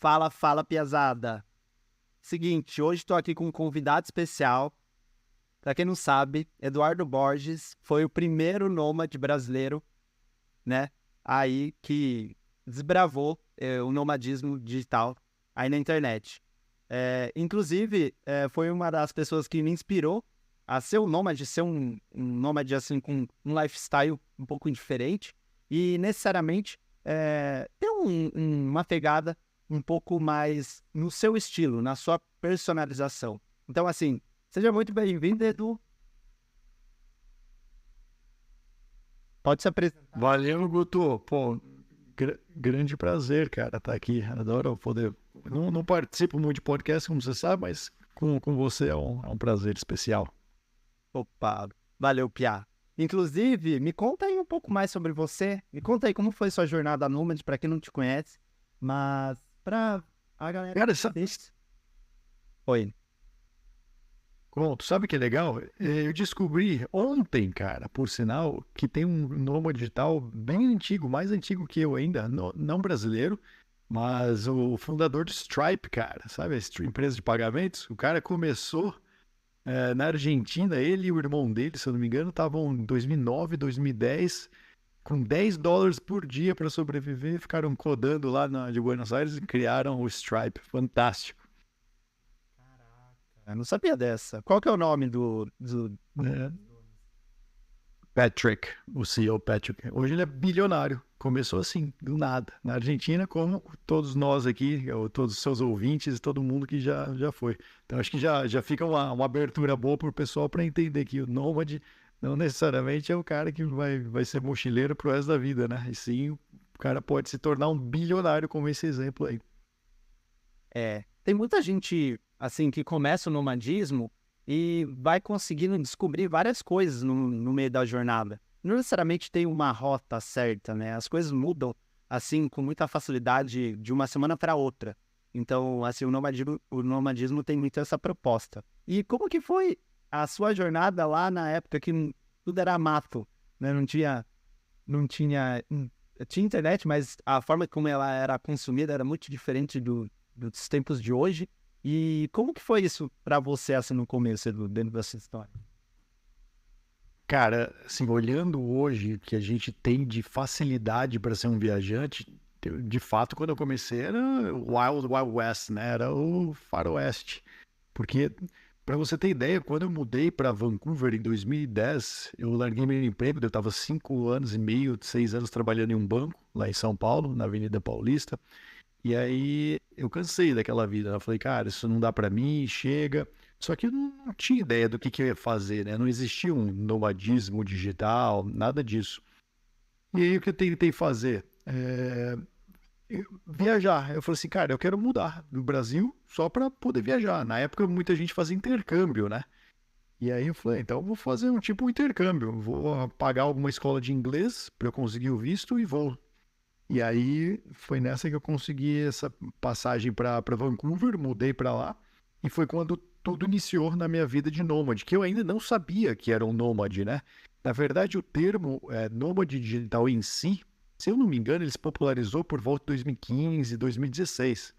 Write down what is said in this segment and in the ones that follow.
Fala, fala, piazada. Seguinte, hoje estou aqui com um convidado especial. Para quem não sabe, Eduardo Borges foi o primeiro nômade brasileiro, né? Aí que desbravou o nomadismo digital aí na internet. Inclusive, foi uma das pessoas que me inspirou a ser um nômade, ser um nômade assim com um lifestyle um pouco diferente e necessariamente ter uma pegada um pouco mais no seu estilo, na sua personalização. Então, assim, seja muito bem-vindo, Edu. Pode se apresentar. Valeu, Guto. Pô, grande prazer, cara, estar aqui. Adoro poder. Não participo muito de podcast, como você sabe, mas com você é um prazer especial. Opa, valeu, Piá. Inclusive, me conta aí um pouco mais sobre você. Me conta aí como foi sua jornada nômade, para quem não te conhece. Mas, pra a galera... Cara, Deixa... Oi. tu sabe que é legal? Eu descobri ontem, cara, por sinal, que tem um nômade digital bem antigo, mais antigo que eu ainda, não brasileiro, mas o fundador do Stripe, cara, sabe? A empresa de pagamentos. O cara começou na Argentina, ele e o irmão dele, se eu não me engano, estavam em 2009, 2010, com $10 por dia para sobreviver, ficaram codando lá de Buenos Aires e criaram o Stripe. Fantástico. Eu não sabia dessa. Qual que é o nome É. Patrick, o CEO Patrick. Hoje ele é bilionário. Começou assim, do nada. Na Argentina, como todos nós aqui, todos os seus ouvintes, todo mundo que já foi. Então acho que já fica uma abertura boa para o pessoal para entender que o nômade não necessariamente é o cara que vai ser mochileiro pro resto da vida, né? E sim, o cara pode se tornar um bilionário, como esse exemplo aí. Tem muita gente, assim, que começa o nomadismo e vai conseguindo descobrir várias coisas no meio da jornada. Não necessariamente tem uma rota certa, né? As coisas mudam, assim, com muita facilidade de uma semana para outra. Então, assim, o nomadismo tem muito essa proposta. E como que foi a sua jornada lá na época que tudo era mato, né? Tinha internet, mas a forma como ela era consumida era muito diferente dos tempos de hoje. E como que foi isso para você, assim, no começo, Edu, dentro dessa história? Cara, assim, olhando hoje o que a gente tem de facilidade para ser um viajante, de fato, quando eu comecei era o Wild Wild West, né? Era o faroeste. Porque, para você ter ideia, quando eu mudei para Vancouver em 2010, eu larguei meu emprego, eu estava 5 anos e meio, 6 anos trabalhando em um banco, lá em São Paulo, na Avenida Paulista. E aí eu cansei daquela vida, né? Eu falei, cara, isso não dá pra mim, chega. Só que eu não tinha ideia do que eu ia fazer, né? Não existia um nomadismo digital, nada disso. E aí o que eu tentei fazer? Viajar. Eu falei assim, cara, eu quero mudar do Brasil só pra poder viajar. Na época muita gente fazia intercâmbio, né? E aí eu falei, então eu vou fazer um tipo de intercâmbio. Vou pagar alguma escola de inglês pra eu conseguir o visto e vou. E aí foi nessa que eu consegui essa passagem para Vancouver, mudei para lá, e foi quando tudo iniciou na minha vida de nômade, que eu ainda não sabia que era um nômade, né? Na verdade, o termo nômade digital em si, se eu não me engano, ele se popularizou por volta de 2015, 2016.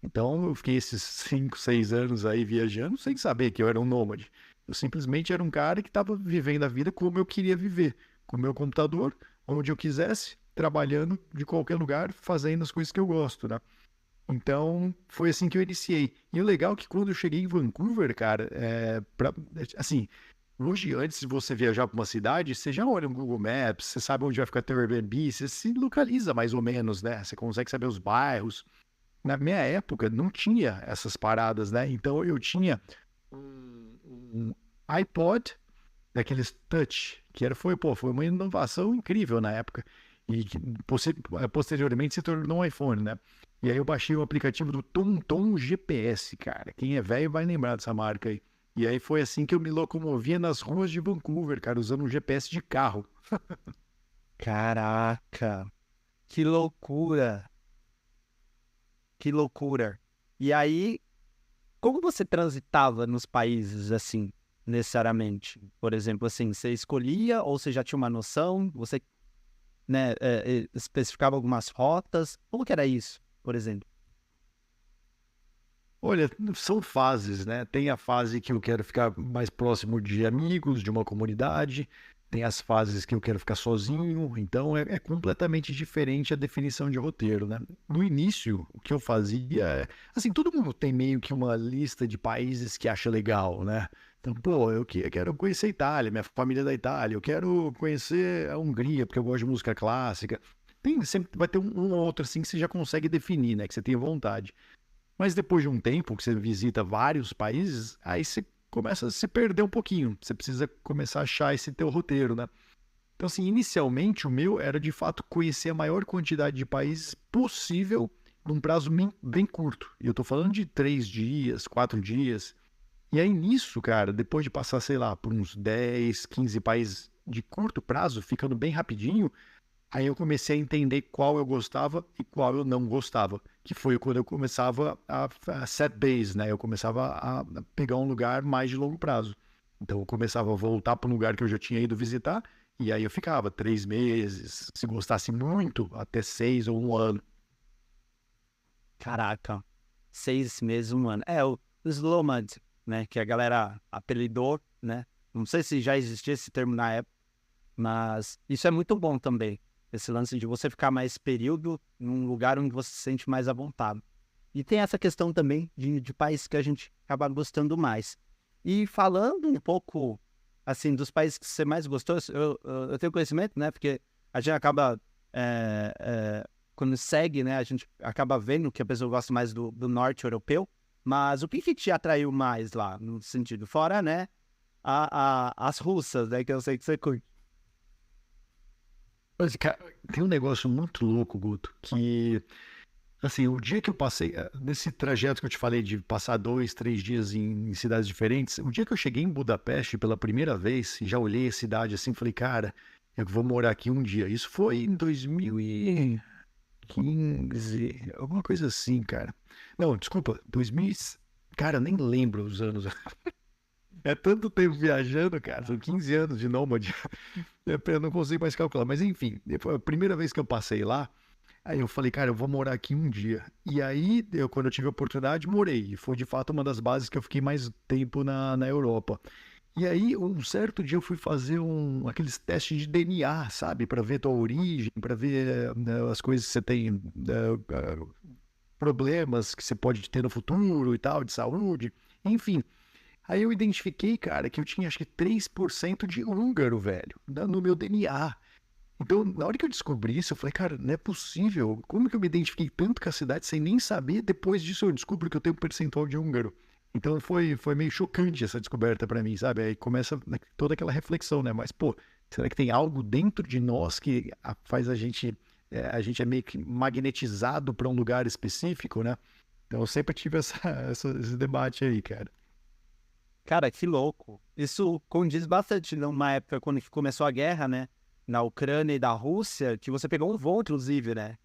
Então eu fiquei esses 5, 6 anos aí viajando sem saber que eu era um nômade. Eu simplesmente era um cara que estava vivendo a vida como eu queria viver, com o meu computador, onde eu quisesse, trabalhando de qualquer lugar, fazendo as coisas que eu gosto, né? Então, foi assim que eu iniciei. E o legal é que quando eu cheguei em Vancouver, cara, assim, hoje, antes de você viajar para uma cidade, você já olha no Google Maps, você sabe onde vai ficar teu Airbnb, você se localiza mais ou menos, né? Você consegue saber os bairros. Na minha época, não tinha essas paradas, né? Então, eu tinha um iPod daqueles touch, foi uma inovação incrível na época. E que posteriormente se tornou um iPhone, né? E aí eu baixei o aplicativo do TomTom GPS, cara. Quem é velho vai lembrar dessa marca aí. E aí foi assim que eu me locomovia nas ruas de Vancouver, cara, usando um GPS de carro. Caraca, que loucura, que loucura. E aí, como você transitava nos países, assim, necessariamente? Por exemplo, assim, você escolhia ou você já tinha uma noção? Você, né, especificava algumas rotas? Como que era isso, por exemplo? Olha, são fases, né? Tem a fase que eu quero ficar mais próximo de amigos, de uma comunidade. Tem as fases que eu quero ficar sozinho. Então é completamente diferente a definição de roteiro, né? No início, o que eu fazia é... Assim, todo mundo tem meio que uma lista de países que acha legal, né? Então, pô, eu quero conhecer a Itália, minha família é da Itália. Eu quero conhecer a Hungria, porque eu gosto de música clássica. Sempre vai ter um ou outro assim que você já consegue definir, né? Que você tem vontade. Mas depois de um tempo que você visita vários países, aí você começa a se perder um pouquinho. Você precisa começar a achar esse teu roteiro, né? Então, assim, inicialmente o meu era de fato conhecer a maior quantidade de países possível num prazo bem curto. E eu tô falando de 3 dias, 4 dias. E aí nisso, cara, depois de passar, sei lá, por uns 10, 15 países de curto prazo, ficando bem rapidinho, aí eu comecei a entender qual eu gostava e qual eu não gostava, que foi quando eu começava a set base, né? Eu começava a pegar um lugar mais de longo prazo. Então eu começava a voltar para um lugar que eu já tinha ido visitar, e aí eu ficava 3 meses, se gostasse muito, até 6 ou um ano. Caraca, 6 meses, um ano. É, o Slowmad, né, que a galera apelidou, né? Não sei se já existia esse termo na época, mas isso é muito bom também. Esse lance de você ficar mais período num lugar onde você se sente mais à vontade. E tem essa questão também de países que a gente acaba gostando mais. E falando um pouco, assim, dos países que você mais gostou, eu tenho conhecimento, né? Porque a gente acaba, quando segue, né? A gente acaba vendo que a pessoa gosta mais do norte europeu. Mas o que te atraiu mais lá, no sentido? Fora, né? As russas, né? Que eu sei que você curte. Mas, cara, tem um negócio muito louco, Guto, que, assim, o dia que eu passei, nesse trajeto que eu te falei de passar 2, 3 dias em cidades diferentes, o dia que eu cheguei em Budapeste pela primeira vez, e já olhei a cidade assim, falei, cara, eu vou morar aqui um dia. Isso foi em 2015, alguma coisa assim, cara. Não, desculpa, 2000, cara, eu nem lembro os anos. É tanto tempo viajando, cara, são 15 anos de nômade. Eu não consigo mais calcular, mas enfim, foi a primeira vez que eu passei lá. Aí eu falei, cara, eu vou morar aqui um dia. E aí, quando eu tive a oportunidade, morei. E foi de fato uma das bases que eu fiquei mais tempo na Europa. E aí, um certo dia eu fui fazer aqueles testes de DNA, sabe? Para ver tua origem, para ver as coisas que você tem, problemas que você pode ter no futuro e tal, de saúde. Enfim. Aí eu identifiquei, cara, que eu tinha acho que 3% de húngaro, velho, no meu DNA. Então, na hora que eu descobri isso, eu falei, cara, não é possível. Como que eu me identifiquei tanto com a cidade sem nem saber? Depois disso eu descubro que eu tenho um percentual de húngaro. Então foi meio chocante essa descoberta pra mim, sabe? Aí começa toda aquela reflexão, né? Mas, pô, será que tem algo dentro de nós que faz a gente é meio que magnetizado pra um lugar específico, né? Então eu sempre tive esse debate aí, cara. Cara, que louco. Isso condiz bastante numa época quando começou a guerra, né? Na Ucrânia e da Rússia, que você pegou um voo, inclusive, né?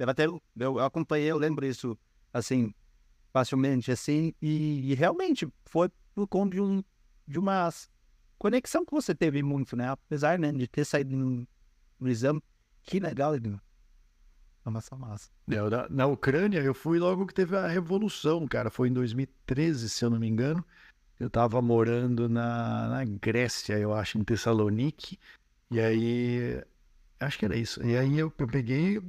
Eu acompanhei, eu lembro isso, assim, facilmente, assim, e realmente foi por conta de uma conexão que você teve muito, né? Apesar, né, de ter saído no exame. Que legal, Edno. É massa. Na Ucrânia, eu fui logo que teve a revolução, cara. Foi em 2013, se eu não me engano. Eu tava morando na Grécia, eu acho, em Tessalonique. E aí, acho que era isso. E aí eu peguei,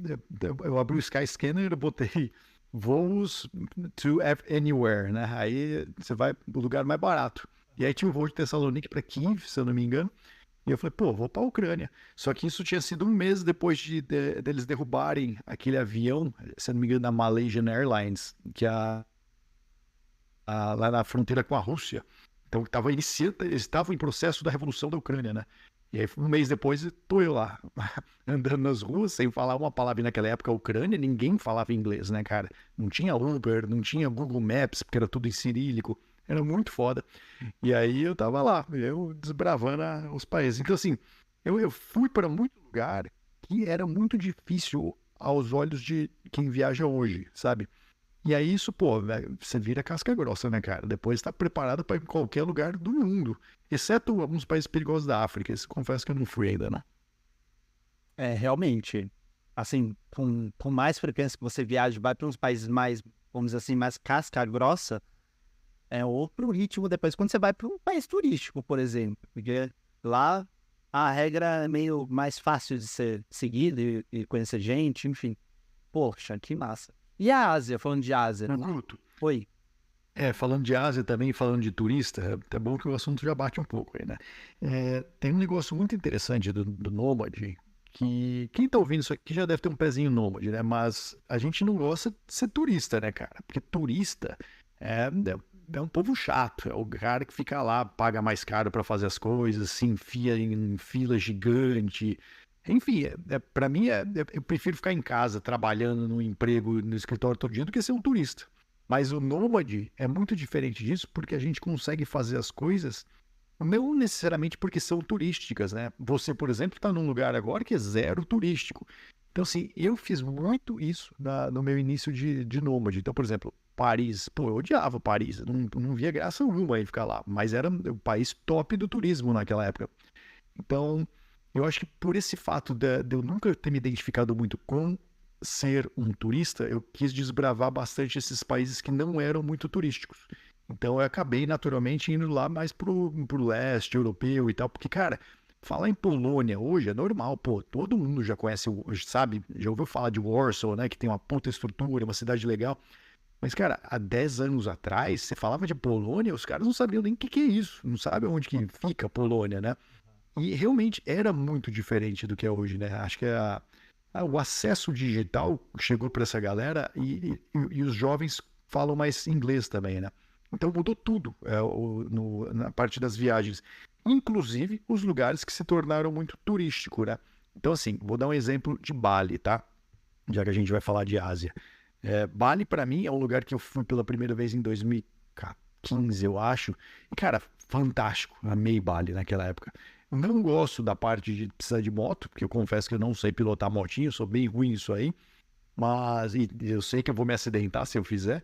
eu abri o Skyscanner, eu botei voos to anywhere, né? Aí você vai pro lugar mais barato. E aí tinha um voo de Tessalonique para Kiev, se eu não me engano. E eu falei, pô, vou pra Ucrânia. Só que isso tinha sido um mês depois deles derrubarem aquele avião, se eu não me engano, da Malaysian Airlines, que lá na fronteira com a Rússia. Então eles estavam em processo da revolução da Ucrânia, né? E aí, um mês depois, tô eu lá, andando nas ruas, sem falar uma palavra. E naquela época, a Ucrânia, ninguém falava inglês, né, cara? Não tinha Uber, não tinha Google Maps, porque era tudo em cirílico. Era muito foda. E aí eu tava lá, eu desbravando os países. Então, assim, eu fui para muito lugar que era muito difícil aos olhos de quem viaja hoje, sabe? E aí isso, pô, velho, você vira casca grossa, né, cara? Depois tá preparado para ir em qualquer lugar do mundo, exceto alguns países perigosos da África. Isso confesso que eu não fui ainda, né? É, realmente, assim, com mais frequência que você viaja, vai para uns países mais, vamos dizer assim, mais casca grossa, é outro ritmo depois quando você vai para um país turístico, por exemplo. Porque lá a regra é meio mais fácil de ser seguida e conhecer gente, enfim. Poxa, que massa. E a Ásia, falando de Ásia? Guto, Oi. falando de Ásia também, falando de turista, é bom que o assunto já bate um pouco aí, né? Tem um negócio muito interessante do Nômade, que quem tá ouvindo isso aqui já deve ter um pezinho nômade, né? Mas a gente não gosta de ser turista, né, cara? Porque turista é um povo chato, é o cara que fica lá, paga mais caro pra fazer as coisas, se enfia em fila gigante. Enfim, para mim, eu prefiro ficar em casa, trabalhando no emprego, no escritório todo dia, do que ser um turista. Mas o nômade é muito diferente disso, porque a gente consegue fazer as coisas não necessariamente porque são turísticas, né? Você, por exemplo, está num lugar agora que é zero turístico. Então, assim, eu fiz muito isso no meu início de nômade. Então, por exemplo, Paris. Pô, eu odiava Paris. Não via graça alguma em ficar lá. Mas era o país top do turismo naquela época. Então, eu acho que por esse fato de eu nunca ter me identificado muito com ser um turista, eu quis desbravar bastante esses países que não eram muito turísticos. Então eu acabei naturalmente indo lá mais pro leste europeu e tal, porque, cara, falar em Polônia hoje é normal, pô, todo mundo já conhece, sabe, já ouviu falar de Warsaw, né, que tem uma puta estrutura, uma cidade legal. Mas, cara, há 10 anos atrás, você falava de Polônia, os caras não sabiam nem o que é isso, não sabem onde que fica a Polônia, né? E realmente era muito diferente do que é hoje, né? Acho que o acesso digital chegou para essa galera e os jovens falam mais inglês também, né? Então mudou tudo na parte das viagens, inclusive os lugares que se tornaram muito turísticos, né? Então, assim, vou dar um exemplo de Bali, tá? Já que a gente vai falar de Ásia. Bali, para mim, é um lugar que eu fui pela primeira vez em 2015, eu acho. E, cara, fantástico. Amei Bali naquela época. Não gosto da parte de precisar de moto, porque eu confesso que eu não sei pilotar motinho, eu sou bem ruim nisso aí. Mas eu sei que eu vou me acidentar se eu fizer.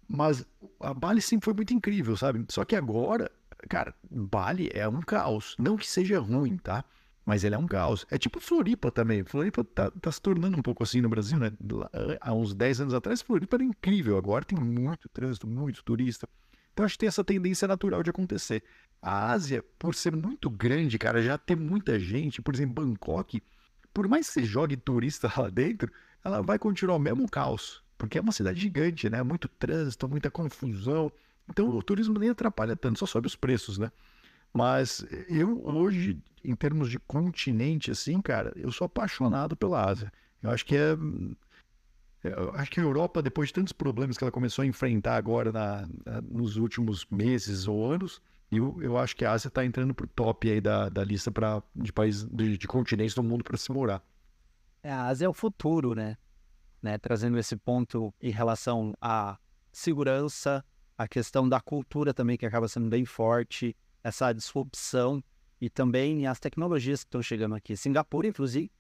Mas a Bali sempre foi muito incrível, sabe? Só que agora, cara, Bali é um caos. Não que seja ruim, tá? Mas ele é um caos. É tipo Floripa também. Floripa tá se tornando um pouco assim no Brasil, né? Há uns 10 anos atrás, Floripa era incrível. Agora tem muito trânsito, muito turista. Então acho que tem essa tendência natural de acontecer. A Ásia, por ser muito grande, cara, já tem muita gente. Por exemplo, Bangkok, por mais que você jogue turista lá dentro, ela vai continuar o mesmo caos. Porque é uma cidade gigante, né? Muito trânsito, muita confusão. Então o turismo nem atrapalha tanto, só sobe os preços, né? Mas eu hoje, em termos de continente, assim, cara, eu sou apaixonado pela Ásia. Eu acho que eu acho que a Europa, depois de tantos problemas que ela começou a enfrentar agora nos últimos meses ou anos, eu acho que a Ásia está entrando pro top aí da lista de países, de continentes do mundo para se morar. A Ásia é o futuro, né? Trazendo esse ponto em relação à segurança, a questão da cultura também, que acaba sendo bem forte, essa disrupção e também as tecnologias que estão chegando aqui. Singapura, inclusive,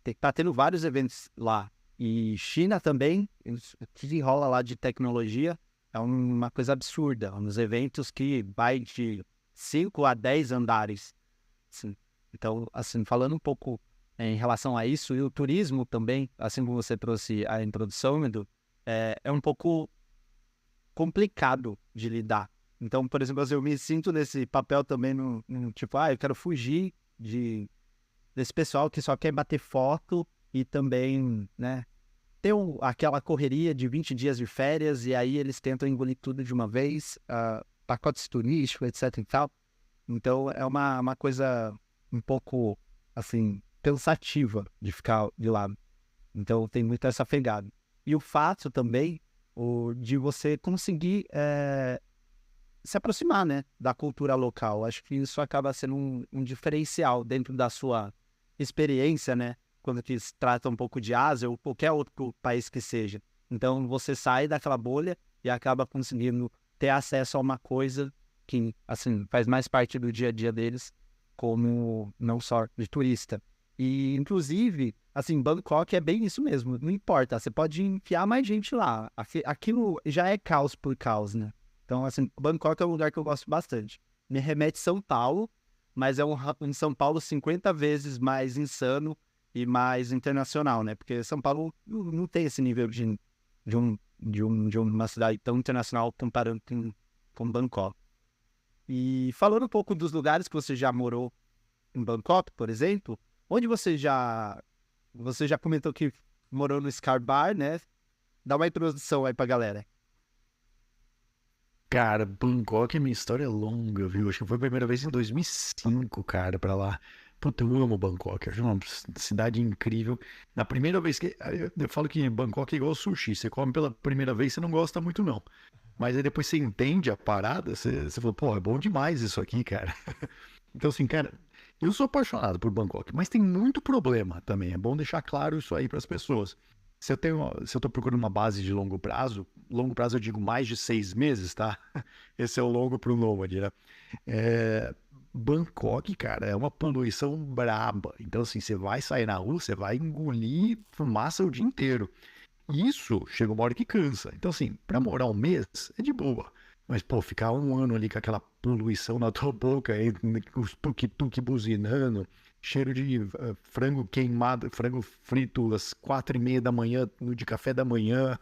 está tendo vários eventos lá. E China também, o que rola lá de tecnologia é uma coisa absurda. Uns eventos que vai de 5 a 10 andares. Assim. Então, assim, falando um pouco em relação a isso, e o turismo também, assim como você trouxe a introdução, Edu, é um pouco complicado de lidar. Então, por exemplo, assim, eu me sinto nesse papel também, no tipo, eu quero fugir desse pessoal que só quer bater foto e também, né, ter aquela correria de 20 dias de férias e aí eles tentam engolir tudo de uma vez, pacotes turísticos, etc e tal. Então, é uma coisa um pouco, assim, pensativa de ficar de lado. Então, tem muito essa pegada. E o fato também de você conseguir se aproximar, né, da cultura local. Acho que isso acaba sendo um diferencial dentro da sua experiência, né, quando se trata um pouco de Ásia ou qualquer outro país que seja. Então, você sai daquela bolha e acaba conseguindo ter acesso a uma coisa que, assim, faz mais parte do dia a dia deles, como não só de turista. E, inclusive, assim, Bangkok é bem isso mesmo, não importa, você pode enfiar mais gente lá. Aquilo já é caos por caos, né? Então, assim, Bangkok é um lugar que eu gosto bastante. Me remete São Paulo, mas é um São Paulo 50 vezes mais insano e mais internacional, né? Porque São Paulo não tem esse nível de uma cidade tão internacional comparando com com Bangkok. E falando um pouco dos lugares que você já morou em Bangkok, por exemplo, onde você já comentou que morou no Sky Bar, né? Dá uma introdução aí pra galera. Cara, Bangkok, a minha história é longa, viu? Acho que foi a primeira vez em 2005, cara, pra lá. Puta, eu amo Bangkok, eu acho uma cidade incrível. Na primeira vez que. Eu falo que Bangkok é igual sushi, você come pela primeira vez, você não gosta muito, não. Mas aí depois você entende a parada, você fala, pô, é bom demais isso aqui, cara. Então, assim, cara, eu sou apaixonado por Bangkok, mas tem muito problema também. É bom deixar claro isso aí para as pessoas. Se eu tô procurando uma base de longo prazo eu digo mais de 6 meses, tá? Esse é o longo pro nômade, né? É, Bangkok, cara, é uma poluição braba. Então, assim, você vai sair na rua, você vai engolir fumaça o dia inteiro. Isso chega uma hora que cansa. Então, assim, pra morar um mês é de boa. Mas, pô, ficar um ano ali com aquela poluição na tua boca, aí, os tuk-tuk buzinando, cheiro de frango queimado, frango frito às 4:30 da manhã, de café da manhã.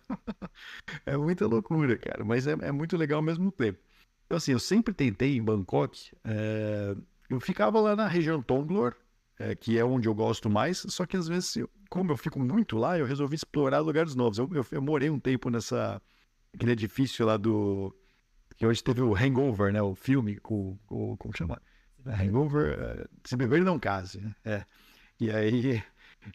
É muita loucura, cara. Mas é muito legal ao mesmo tempo. Então, assim, eu sempre tentei em Bangkok. Eu ficava lá na região Tonglor, que é onde eu gosto mais. Só que às vezes, como eu fico muito lá, eu resolvi explorar lugares novos. Eu morei um tempo aquele edifício lá que hoje teve o Hangover, né? O filme, como chama? Hangover, Se Beber Não Case, né? E aí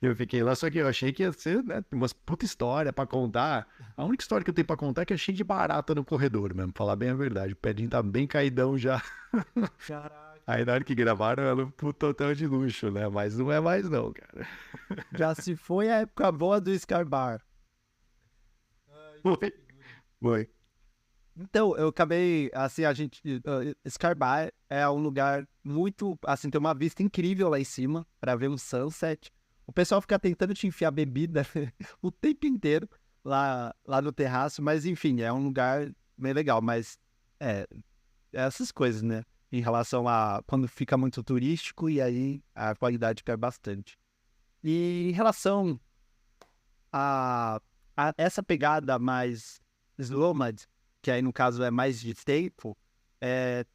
eu fiquei lá, só que eu achei que ia ser, né, umas puta história pra contar. A única história que eu tenho pra contar é que é cheio de barata no corredor mesmo, falar bem a verdade. O Pedrinho tá bem caidão já. Caraca. Aí na hora que gravaram, era um puta hotel de luxo, né? Mas não é mais não, cara. Já se foi a época boa do Sky Bar. Foi. Foi. Então, eu acabei, assim, Sky Bar é um lugar muito, assim, tem uma vista incrível lá em cima para ver um sunset. O pessoal fica tentando te enfiar bebida o tempo inteiro lá no terraço, mas enfim, é um lugar bem legal, mas é, essas coisas, né? Em relação a quando fica muito turístico e aí a qualidade cai bastante. E em relação a essa pegada mais Slomad, que aí no caso é mais de tempo, é,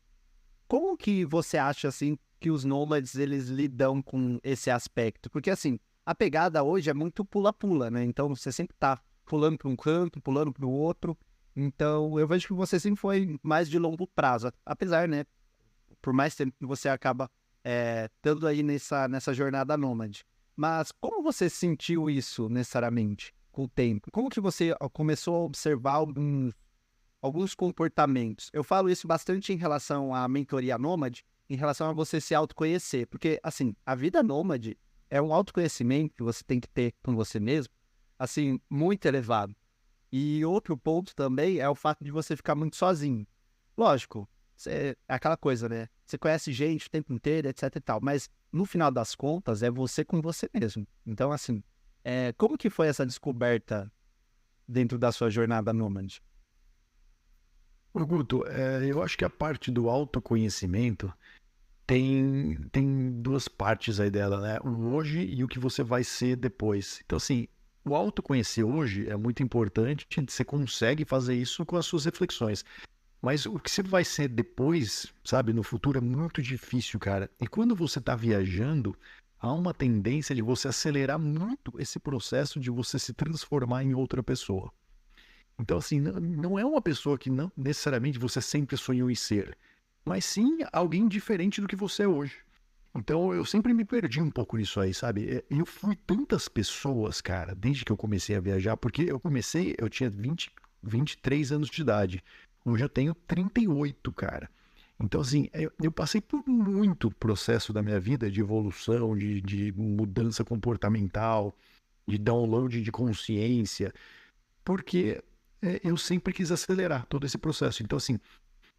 como que você acha assim que os nômades eles lidam com esse aspecto? Porque assim, a pegada hoje é muito pula-pula, né? Então você sempre tá pulando para um canto, pulando para o outro. Então eu vejo que você sempre foi mais de longo prazo, apesar, né? Por mais tempo que você acaba estando aí nessa jornada nômade. Mas como você sentiu isso necessariamente com o tempo? Como que você começou a observar alguns comportamentos? Eu falo isso bastante em relação à mentoria nômade, em relação a você se autoconhecer. Porque, assim, a vida nômade é um autoconhecimento que você tem que ter com você mesmo, assim, muito elevado. E outro ponto também é o fato de você ficar muito sozinho. Lógico, é aquela coisa, né? Você conhece gente o tempo inteiro, etc e tal, mas no final das contas é você com você mesmo. Então, assim, como que foi essa descoberta dentro da sua jornada nômade? Ô, Guto, eu acho que a parte do autoconhecimento tem duas partes aí dela, né? O hoje e o que você vai ser depois. Então, assim, o autoconhecer hoje é muito importante, você consegue fazer isso com as suas reflexões. Mas o que você vai ser depois, sabe, no futuro é muito difícil, cara. E quando você tá viajando, há uma tendência de você acelerar muito esse processo de você se transformar em outra pessoa. Então, assim, não é uma pessoa que não necessariamente você sempre sonhou em ser, mas sim alguém diferente do que você é hoje. Então, eu sempre me perdi um pouco nisso aí, sabe? Eu fui tantas pessoas, cara, desde que eu comecei a viajar, porque eu tinha 23 anos de idade. Hoje eu tenho 38, cara. Então, assim, eu passei por muito processo da minha vida de evolução, de mudança comportamental, de download de consciência, porque eu sempre quis acelerar todo esse processo. Então, assim,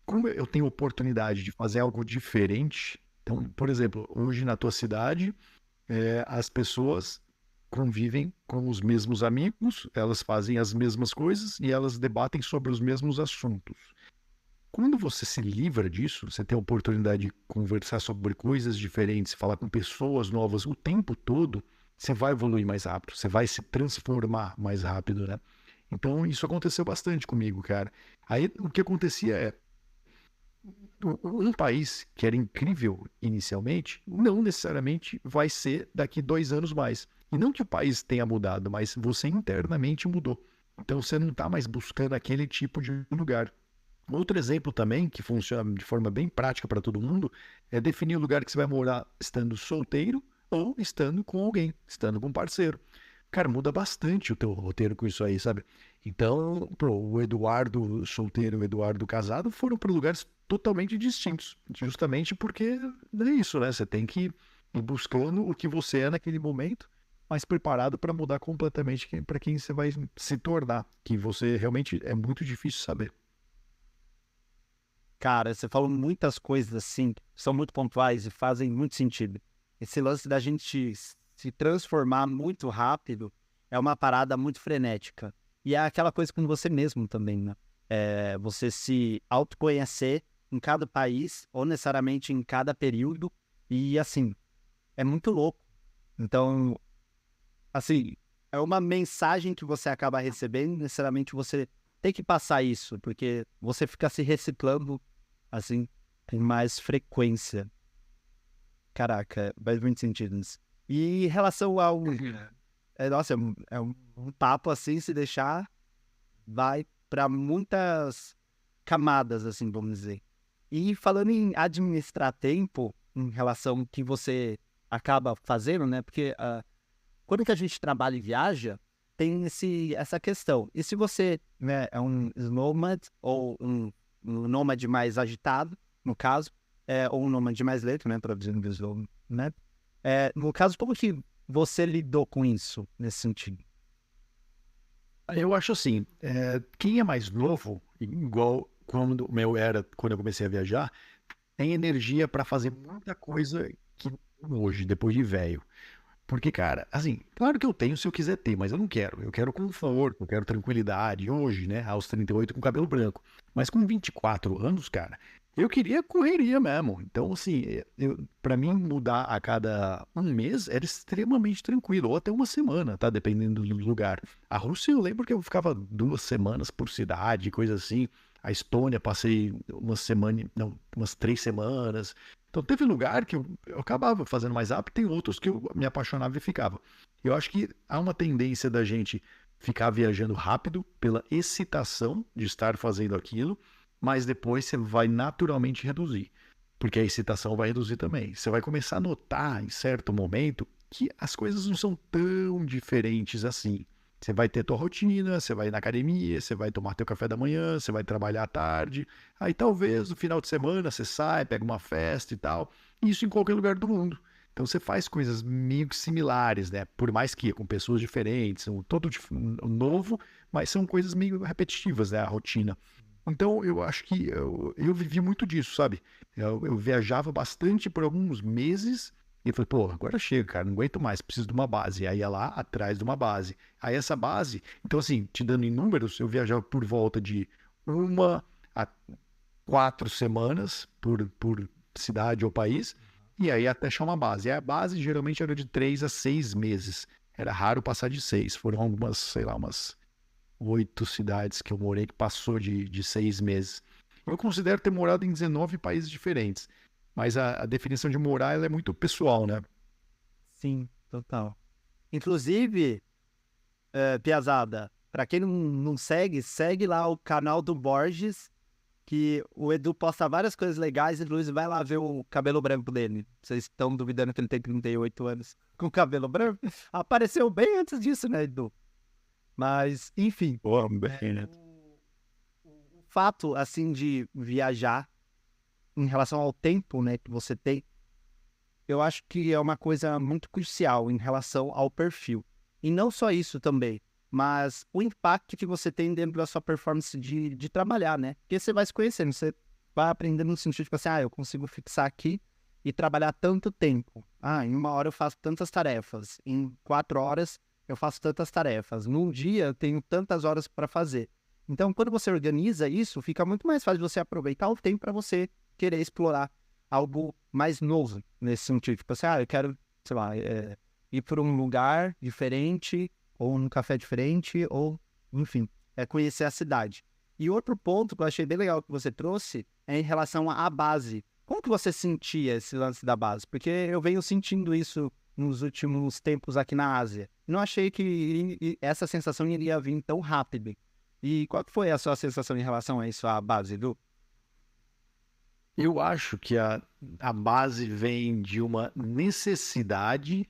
como eu tenho oportunidade de fazer algo diferente, então, por exemplo, hoje na tua cidade, as pessoas convivem com os mesmos amigos, elas fazem as mesmas coisas e elas debatem sobre os mesmos assuntos. Quando você se livra disso, você tem a oportunidade de conversar sobre coisas diferentes, falar com pessoas novas o tempo todo, você vai evoluir mais rápido, você vai se transformar mais rápido, né? Então, isso aconteceu bastante comigo, cara. Aí, o que acontecia Um país que era incrível inicialmente, não necessariamente vai ser daqui 2 anos mais. E não que o país tenha mudado, mas você internamente mudou. Então você não está mais buscando aquele tipo de lugar. Outro exemplo também, que funciona de forma bem prática para todo mundo, é definir o lugar que você vai morar estando solteiro ou estando com alguém, estando com um parceiro. Cara, muda bastante o teu roteiro com isso aí, sabe? Então, o Eduardo solteiro e o Eduardo casado foram para lugares totalmente distintos. Justamente porque é isso, né? Você tem que ir buscando o que você é naquele momento, mas preparado para mudar completamente para quem você vai se tornar, que você realmente é muito difícil saber. Cara, você falou muitas coisas assim, que são muito pontuais e fazem muito sentido. Esse lance da gente se transformar muito rápido é uma parada muito frenética. E é aquela coisa com você mesmo também, né? É você se autoconhecer em cada país, ou necessariamente em cada período, e assim, é muito louco. Então, assim, é uma mensagem que você acaba recebendo, necessariamente você tem que passar isso, porque você fica se reciclando assim, com mais frequência. Caraca, faz muito sentido isso. E em relação ao... nossa, é um papo assim, se deixar, vai para muitas camadas, assim, vamos dizer. E falando em administrar tempo, em relação ao que você acaba fazendo, né? Porque quando que a gente trabalha e viaja, tem essa questão. E se você, né, é um nomad ou um nômade mais agitado, no caso, ou um nômade mais lento, né, traduzindo visual, né? No caso, como que você lidou com isso, nesse sentido? Eu acho assim, quem é mais novo, igual quando o meu era, quando eu comecei a viajar, tem energia para fazer muita coisa que hoje, depois de velho. Porque, cara, assim, claro que eu tenho se eu quiser ter, mas eu não quero. Eu quero conforto, eu quero tranquilidade. Hoje, né, aos 38 com cabelo branco. Mas com 24 anos, cara, eu queria correria mesmo. Então, assim, para mim mudar a cada um mês era extremamente tranquilo, ou até uma semana, tá? Dependendo do lugar. A Rússia eu lembro que eu ficava 2 semanas por cidade, coisa assim. A Estônia passei uma semana, não, umas 3 semanas. Então teve lugar que eu acabava fazendo mais rápido, tem outros que eu me apaixonava e ficava. Eu acho que há uma tendência da gente ficar viajando rápido pela excitação de estar fazendo aquilo, mas depois você vai naturalmente reduzir, porque a excitação vai reduzir também. Você vai começar a notar em certo momento que as coisas não são tão diferentes assim. Você vai ter tua rotina, você vai na academia, você vai tomar teu café da manhã, você vai trabalhar à tarde. Aí talvez no final de semana você sai, pega uma festa e tal. Isso em qualquer lugar do mundo. Então você faz coisas meio que similares, né? Por mais que com pessoas diferentes, todo novo, mas são coisas meio repetitivas, né? A rotina. Então eu acho que eu vivi muito disso, sabe? Eu viajava bastante por alguns meses e falei, pô, agora chega, cara, não aguento mais, preciso de uma base. Aí ia lá atrás de uma base. Aí essa base, então assim, te dando em números, eu viajava por volta de 1 a 4 semanas por cidade ou país, e aí até achar uma base. E a base geralmente era de 3 a 6 meses. Era raro passar de 6. Foram algumas, sei lá, umas 8 cidades que eu morei que passou de 6 meses. Eu considero ter morado em 19 países diferentes. Mas a definição de morar ela é muito pessoal, né? Sim, total. Inclusive, Piazada, pra quem não segue, segue lá o canal do Borges, que o Edu posta várias coisas legais, inclusive vai lá ver o cabelo branco dele. Vocês estão duvidando que ele tem 38 anos com cabelo branco? Apareceu bem antes disso, né, Edu? Mas, enfim. Pô, bem, né? O fato, assim, de viajar em relação ao tempo, né, que você tem, eu acho que é uma coisa muito crucial em relação ao perfil. E não só isso também, mas o impacto que você tem dentro da sua performance de trabalhar, né? Porque você vai se conhecendo, você vai aprendendo no sentido de, tipo assim, eu consigo fixar aqui e trabalhar tanto tempo. Em 1 hora eu faço tantas tarefas, em 4 horas eu faço tantas tarefas, num dia eu tenho tantas horas para fazer. Então, quando você organiza isso, fica muito mais fácil de você aproveitar o tempo para você querer explorar algo mais novo nesse sentido. Tipo assim, eu quero, sei lá, ir para um lugar diferente, ou num café diferente, ou, enfim, conhecer a cidade. E outro ponto que eu achei bem legal que você trouxe é em relação à base. Como que você sentia esse lance da base? Porque eu venho sentindo isso nos últimos tempos aqui na Ásia. Não achei que essa sensação iria vir tão rápido. E qual que foi a sua sensação em relação a isso, a base, Edu? Eu acho que a base vem de uma necessidade,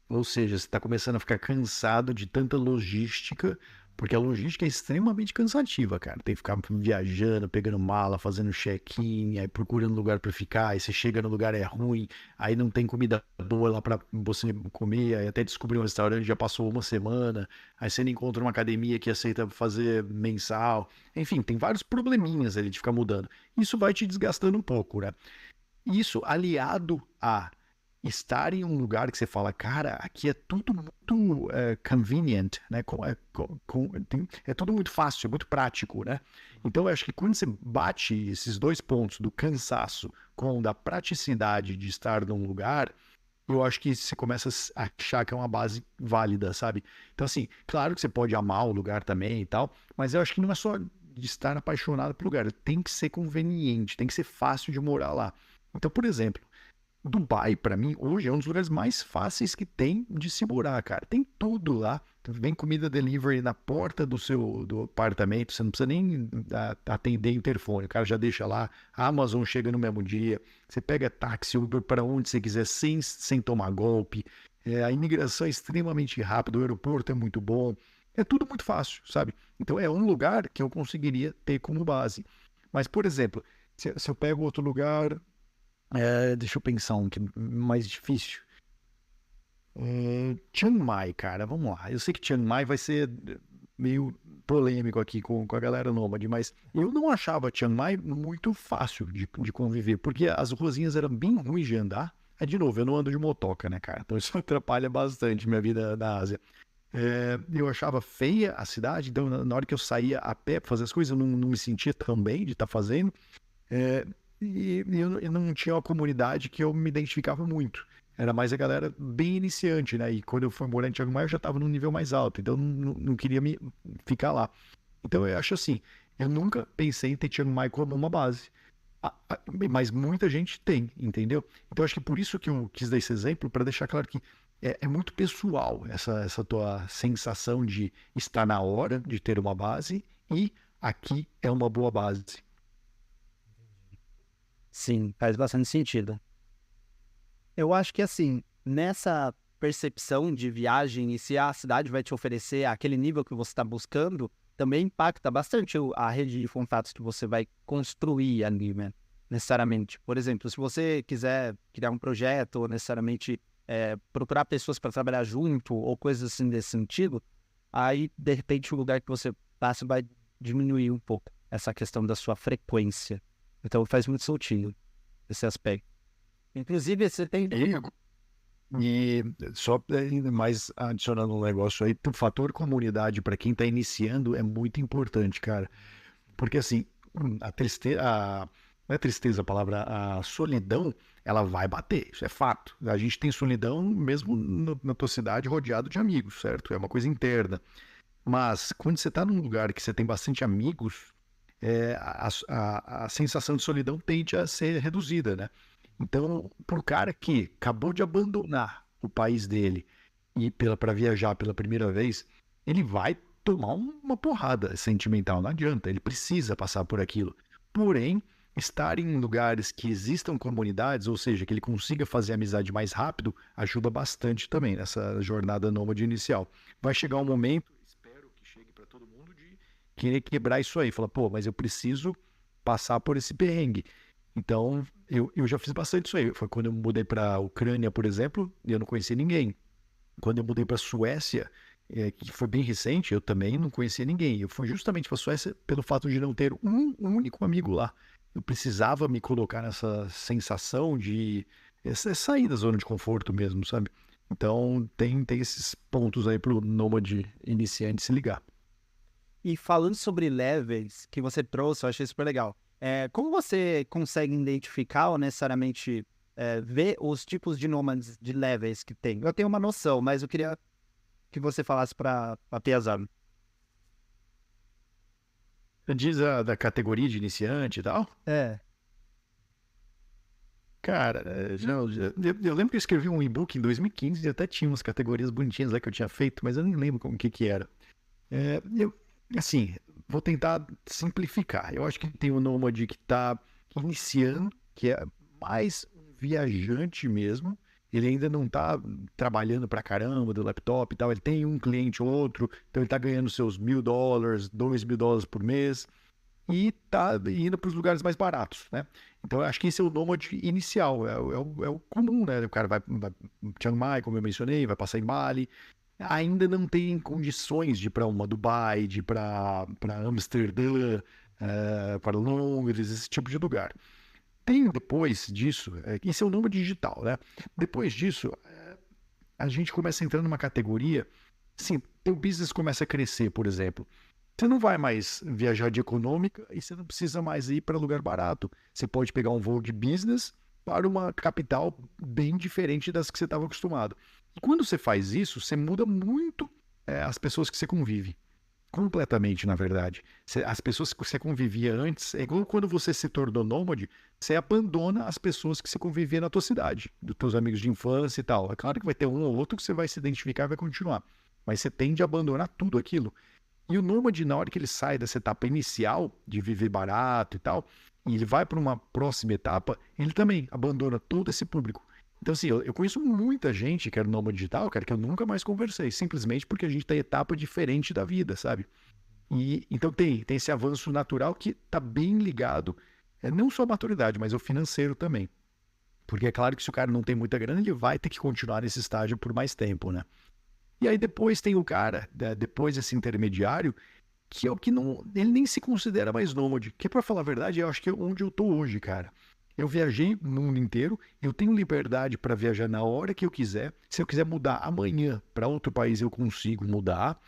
ou seja, você está começando a ficar cansado de tanta logística, porque a logística é extremamente cansativa, cara. Tem que ficar viajando, pegando mala, fazendo check-in, aí procurando lugar para ficar, aí você chega no lugar é ruim, aí não tem comida boa lá para você comer, aí até descobrir um restaurante já passou uma semana, aí você não encontra uma academia que aceita fazer mensal. Enfim, tem vários probleminhas ali de ficar mudando. Isso vai te desgastando um pouco, né? Isso aliado a estar em um lugar que você fala, cara, aqui é tudo muito convenient, né? É tudo muito fácil, é muito prático, né? Então eu acho que quando você bate esses dois pontos do cansaço com o da praticidade de estar num lugar, eu acho que você começa a achar que é uma base válida, sabe? Então, assim, claro que você pode amar o lugar também e tal, mas eu acho que não é só de estar apaixonado pelo lugar, tem que ser conveniente, tem que ser fácil de morar lá. Então, por exemplo, Dubai, pra mim, hoje é um dos lugares mais fáceis que tem de se morar, cara. Tem tudo lá. Vem comida delivery na porta do apartamento, você não precisa nem atender interfone, o cara já deixa lá, a Amazon chega no mesmo dia, você pega táxi, Uber para onde você quiser sem tomar golpe, a imigração é extremamente rápida, o aeroporto é muito bom, é tudo muito fácil, sabe? Então é um lugar que eu conseguiria ter como base. Mas, por exemplo, se eu pego outro lugar, deixa eu pensar um que é mais difícil. Chiang Mai, cara, vamos lá. Eu sei que Chiang Mai vai ser meio polêmico aqui com a galera nômade, mas eu não achava Chiang Mai muito fácil de conviver, porque as ruazinhas eram bem ruins de andar. De novo, eu não ando de motoca, né, cara? Então isso atrapalha bastante minha vida na Ásia. Eu achava feia a cidade, então na hora que eu saía a pé pra fazer as coisas, eu não me sentia tão bem de estar fazendo. E eu não tinha uma comunidade que eu me identificava muito. Era mais a galera bem iniciante, né? E quando eu fui morar em Chiang Mai, eu já estava num nível mais alto, então não queria me ficar lá. Então eu acho assim, eu nunca pensei em ter Chiang Mai como uma base. Mas muita gente tem, entendeu? Então acho que por isso que eu quis dar esse exemplo, para deixar claro que é muito pessoal essa tua sensação de estar na hora de ter uma base e aqui é uma boa base. Sim, faz bastante sentido. Eu acho que assim, nessa percepção de viagem e se a cidade vai te oferecer aquele nível que você está buscando, também impacta bastante a rede de contatos que você vai construir ali, né? Necessariamente. Por exemplo, se você quiser criar um projeto ou necessariamente procurar pessoas para trabalhar junto ou coisas assim desse sentido, aí, de repente, o lugar que você passa vai diminuir um pouco essa questão da sua frequência. Então, faz muito sentido esse aspecto. Inclusive, você tem... E só ainda mais adicionando um negócio aí, o fator comunidade para quem está iniciando é muito importante, cara. Porque assim, a tristeza, não é tristeza a palavra, a solidão, ela vai bater, isso é fato. A gente tem solidão mesmo na tua cidade rodeado de amigos, certo? É uma coisa interna. Mas quando você está num lugar que você tem bastante amigos, a sensação de solidão tende a ser reduzida, né? Então, pro cara que acabou de abandonar o país dele e para viajar pela primeira vez, ele vai tomar uma porrada sentimental, não adianta, ele precisa passar por aquilo. Porém, estar em lugares que existam comunidades, ou seja, que ele consiga fazer amizade mais rápido, ajuda bastante também nessa jornada nômade inicial. Vai chegar um momento, espero que chegue para todo mundo, de querer quebrar isso aí, falar, pô, mas eu preciso passar por esse perrengue. Então, eu já fiz bastante isso aí. Foi quando eu mudei para a Ucrânia, por exemplo, e eu não conhecia ninguém. Quando eu mudei para a Suécia, que foi bem recente, eu também não conhecia ninguém. Eu fui justamente para a Suécia pelo fato de não ter um único amigo lá. Eu precisava me colocar nessa sensação de sair da zona de conforto mesmo, sabe? Então, tem esses pontos aí para o nômade iniciante se ligar. E falando sobre levels que você trouxe, eu achei super legal. Como você consegue identificar ou necessariamente ver os tipos de nômades de levels que tem? Eu tenho uma noção, mas eu queria que você falasse para pesar. Diz da categoria de iniciante e tal. É. Cara, eu lembro que eu escrevi um e-book em 2015 e até tinha umas categorias bonitinhas lá que eu tinha feito, mas eu nem lembro como que era. Assim, vou tentar simplificar. Eu acho que tem o nômade que está iniciando, que é mais um viajante mesmo. Ele ainda não está trabalhando pra caramba do laptop e tal. Ele tem um cliente ou outro, então ele está ganhando seus $1.000, $2.000 por mês e tá indo para os lugares mais baratos, né? Então eu acho que esse é o nômade inicial, é o comum, né? O cara vai Chiang Mai, como eu mencionei, vai passar em Bali, ainda não tem condições de ir para uma Dubai, de ir para Amsterdã, para Londres, esse tipo de lugar. Tem depois disso, esse é o nômade digital, né? Depois disso, a gente começa a entrar numa categoria, assim, teu business começa a crescer, por exemplo. Você não vai mais viajar de econômica e você não precisa mais ir para lugar barato. Você pode pegar um voo de business para uma capital bem diferente das que você estava acostumado. E quando você faz isso, você muda muito as pessoas que você convive. Completamente, na verdade. As pessoas que você convivia antes, é igual quando você se tornou nômade, você abandona as pessoas que você convivia na tua cidade, dos teus amigos de infância e tal. É claro que vai ter um ou outro que você vai se identificar e vai continuar. Mas você tende a abandonar tudo aquilo. E o nômade, na hora que ele sai dessa etapa inicial de viver barato e tal, e ele vai para uma próxima etapa, ele também abandona todo esse público. Então, assim, eu conheço muita gente que era nômade digital, cara, que eu nunca mais conversei, simplesmente porque a gente tem etapa diferente da vida, sabe? E então tem esse avanço natural que está bem ligado, não só à maturidade, mas ao financeiro também. Porque é claro que se o cara não tem muita grana, ele vai ter que continuar nesse estágio por mais tempo, né? E aí depois tem o cara, depois desse intermediário, que é o que não, ele nem se considera mais nômade. Que para falar a verdade, eu acho que é onde eu tô hoje, cara. Eu viajei no mundo inteiro, eu tenho liberdade para viajar na hora que eu quiser. Se eu quiser mudar amanhã para outro país, eu consigo mudar.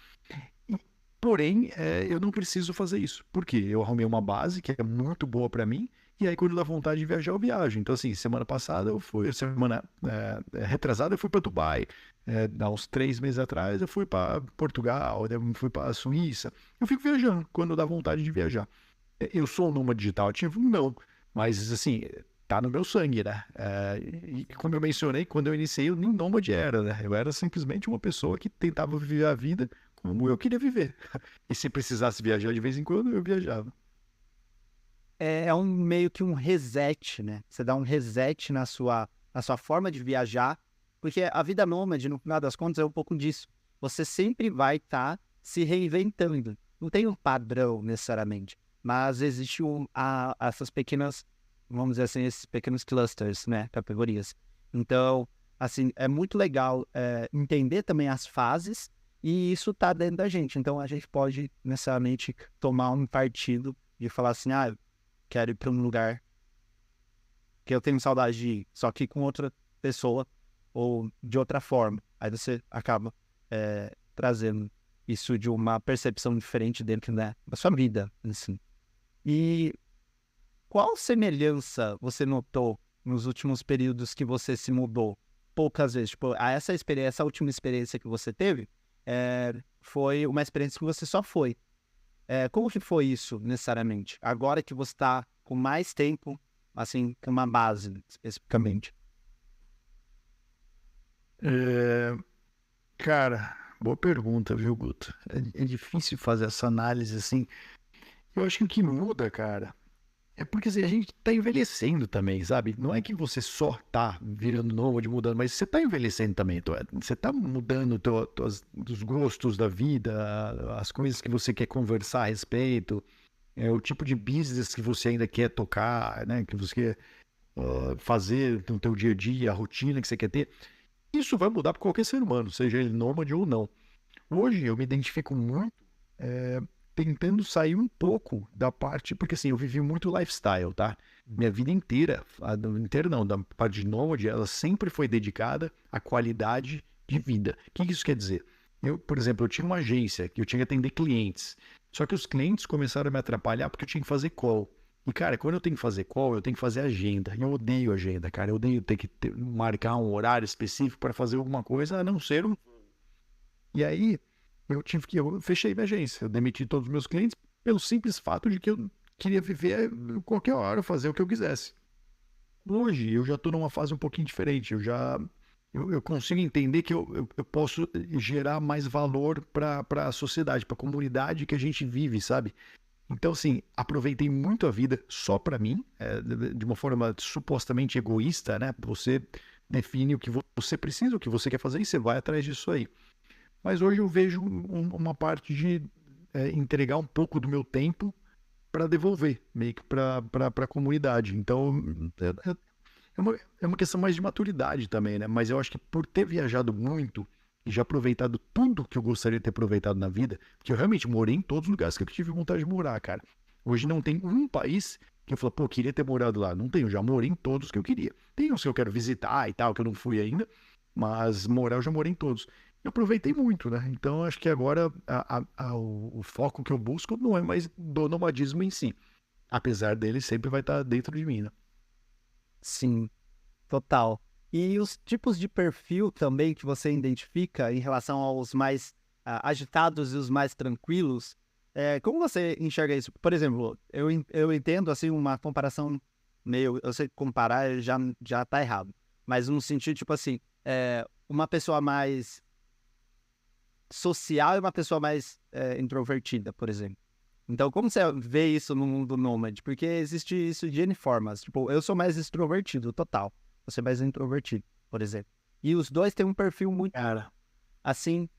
Porém, eu não preciso fazer isso. Por quê? Eu arrumei uma base que é muito boa para mim. E aí, quando dá vontade de viajar, eu viajo. Então, assim, semana passada eu fui, semana retrasada eu fui para Dubai. Há uns 3 meses atrás eu fui para Portugal, eu fui para a Suíça. Eu fico viajando quando dá vontade de viajar. Eu sou um nômade digital ativo? Não. Mas, assim, tá no meu sangue, né? E como eu mencionei, quando eu iniciei, eu nem nômade era, né? Eu era simplesmente uma pessoa que tentava viver a vida como eu queria viver. E se precisasse viajar de vez em quando, eu viajava. É um meio que um reset, né? Você dá um reset na sua forma de viajar, porque a vida nômade, no final das contas, é um pouco disso. Você sempre vai estar se reinventando. Não tem um padrão, necessariamente, mas existe essas pequenas, vamos dizer assim, esses pequenos clusters, né? Categorias. Então, assim, é muito legal entender também as fases, e isso tá dentro da gente. Então, a gente pode, necessariamente, tomar um partido de falar assim, quero ir para um lugar que eu tenho saudade de ir, só que com outra pessoa ou de outra forma. Aí você acaba trazendo isso de uma percepção diferente dentro, né, da sua vida, assim. E qual semelhança você notou nos últimos períodos que você se mudou? Poucas vezes. Tipo, essa última experiência que você teve foi uma experiência que você só foi. Como que foi isso, necessariamente? Agora que você está com mais tempo, assim, com uma base, especificamente. Cara, boa pergunta, viu, Guto? É difícil fazer essa análise assim. Eu acho que o que muda, cara, é porque assim, a gente tá envelhecendo também, sabe? Não é que você só tá virando nômade, mudando, mas você tá envelhecendo também. Você tá mudando os gostos da vida, as coisas que você quer conversar a respeito, o tipo de business que você ainda quer tocar, né? Que você quer fazer no teu dia a dia, a rotina que você quer ter. Isso vai mudar para qualquer ser humano, seja ele nômade ou não. Hoje eu me identifico muito tentando sair um pouco da parte, porque assim, eu vivi muito lifestyle, tá? Minha vida inteira, inteira não, da parte de nômade, ela sempre foi dedicada à qualidade de vida. O que isso quer dizer? Eu, por exemplo, eu tinha uma agência que eu tinha que atender clientes, só que os clientes começaram a me atrapalhar porque eu tinha que fazer call. E, cara, quando eu tenho que fazer call, eu tenho que fazer agenda. E eu odeio agenda, cara. Eu odeio ter que marcar um horário específico para fazer alguma coisa, a não ser um. E aí, eu fechei minha agência. Eu demiti todos os meus clientes, pelo simples fato de que eu queria viver qualquer hora, fazer o que eu quisesse. Hoje eu já estou numa fase um pouquinho diferente, eu consigo entender que eu posso gerar mais valor para a sociedade, para a comunidade que a gente vive, sabe? Então, assim, aproveitei muito a vida só para mim, de uma forma supostamente egoísta, né? Você define o que você precisa, o que você quer fazer e você vai atrás disso aí. Mas hoje eu vejo uma parte de entregar um pouco do meu tempo para devolver, meio que para a comunidade. Então, é uma questão mais de maturidade também, né? Mas eu acho que por ter viajado muito e já aproveitado tudo que eu gostaria de ter aproveitado na vida, porque eu realmente morei em todos os lugares que eu tive vontade de morar, cara. Hoje não tem um país que eu falo, pô, queria ter morado lá. Não tenho, já morei em todos que eu queria. Tem uns que eu quero visitar e tal, que eu não fui ainda, mas morar eu já morei em todos. Eu aproveitei muito, né? Então acho que agora o foco que eu busco não é mais do nomadismo em si. Apesar dele sempre vai estar dentro de mim, né? Sim, total. E os tipos de perfil também que você identifica em relação aos mais agitados e os mais tranquilos, como você enxerga isso? Por exemplo, eu entendo assim uma comparação meio, eu sei que comparar já tá errado, mas no sentido tipo assim, uma pessoa mais social e uma pessoa mais introvertida, por exemplo. Então, como você vê isso no mundo nômade? Porque existe isso de N formas. Tipo, eu sou mais extrovertido, total. Você é mais introvertido, por exemplo. E os dois têm um perfil muito, Cara, assim,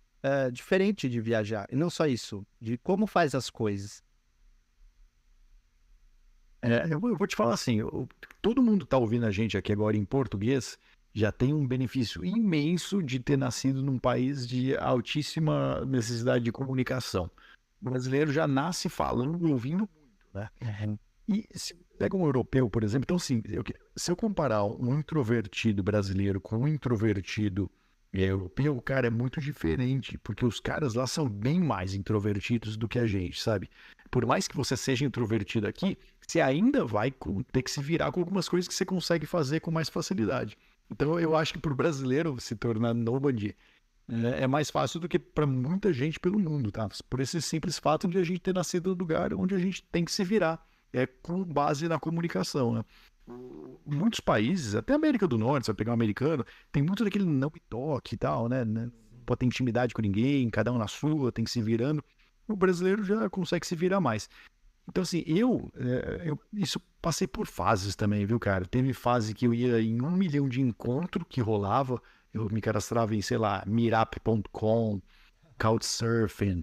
diferente de viajar. E não só isso, de como faz as coisas. eu vou te falar assim, todo mundo tá ouvindo a gente aqui agora em português já tem um benefício imenso de ter nascido num país de altíssima necessidade de comunicação. O brasileiro já nasce falando e ouvindo muito, né? Uhum. E se pega um europeu, por exemplo, então assim, se eu comparar um introvertido brasileiro com um introvertido europeu, cara, é muito diferente, porque os caras lá são bem mais introvertidos do que a gente, sabe? Por mais que você seja introvertido aqui, você ainda vai ter que se virar com algumas coisas que você consegue fazer com mais facilidade. Então eu acho que para o brasileiro se tornar nômade é mais fácil do que para muita gente pelo mundo, tá? Por esse simples fato de a gente ter nascido no lugar onde a gente tem que se virar, com base na comunicação, né? Muitos países, até a América do Norte, você vai pegar um americano, tem muito daquele não me toque e tal, né? Não pode ter intimidade com ninguém, cada um na sua, tem que se virando. O brasileiro já consegue se virar mais. Então, assim, isso passei por fases também, viu, cara? Teve fase que eu ia em 1 milhão de encontro que rolava, eu me cadastrava em, sei lá, meetup.com, Couchsurfing,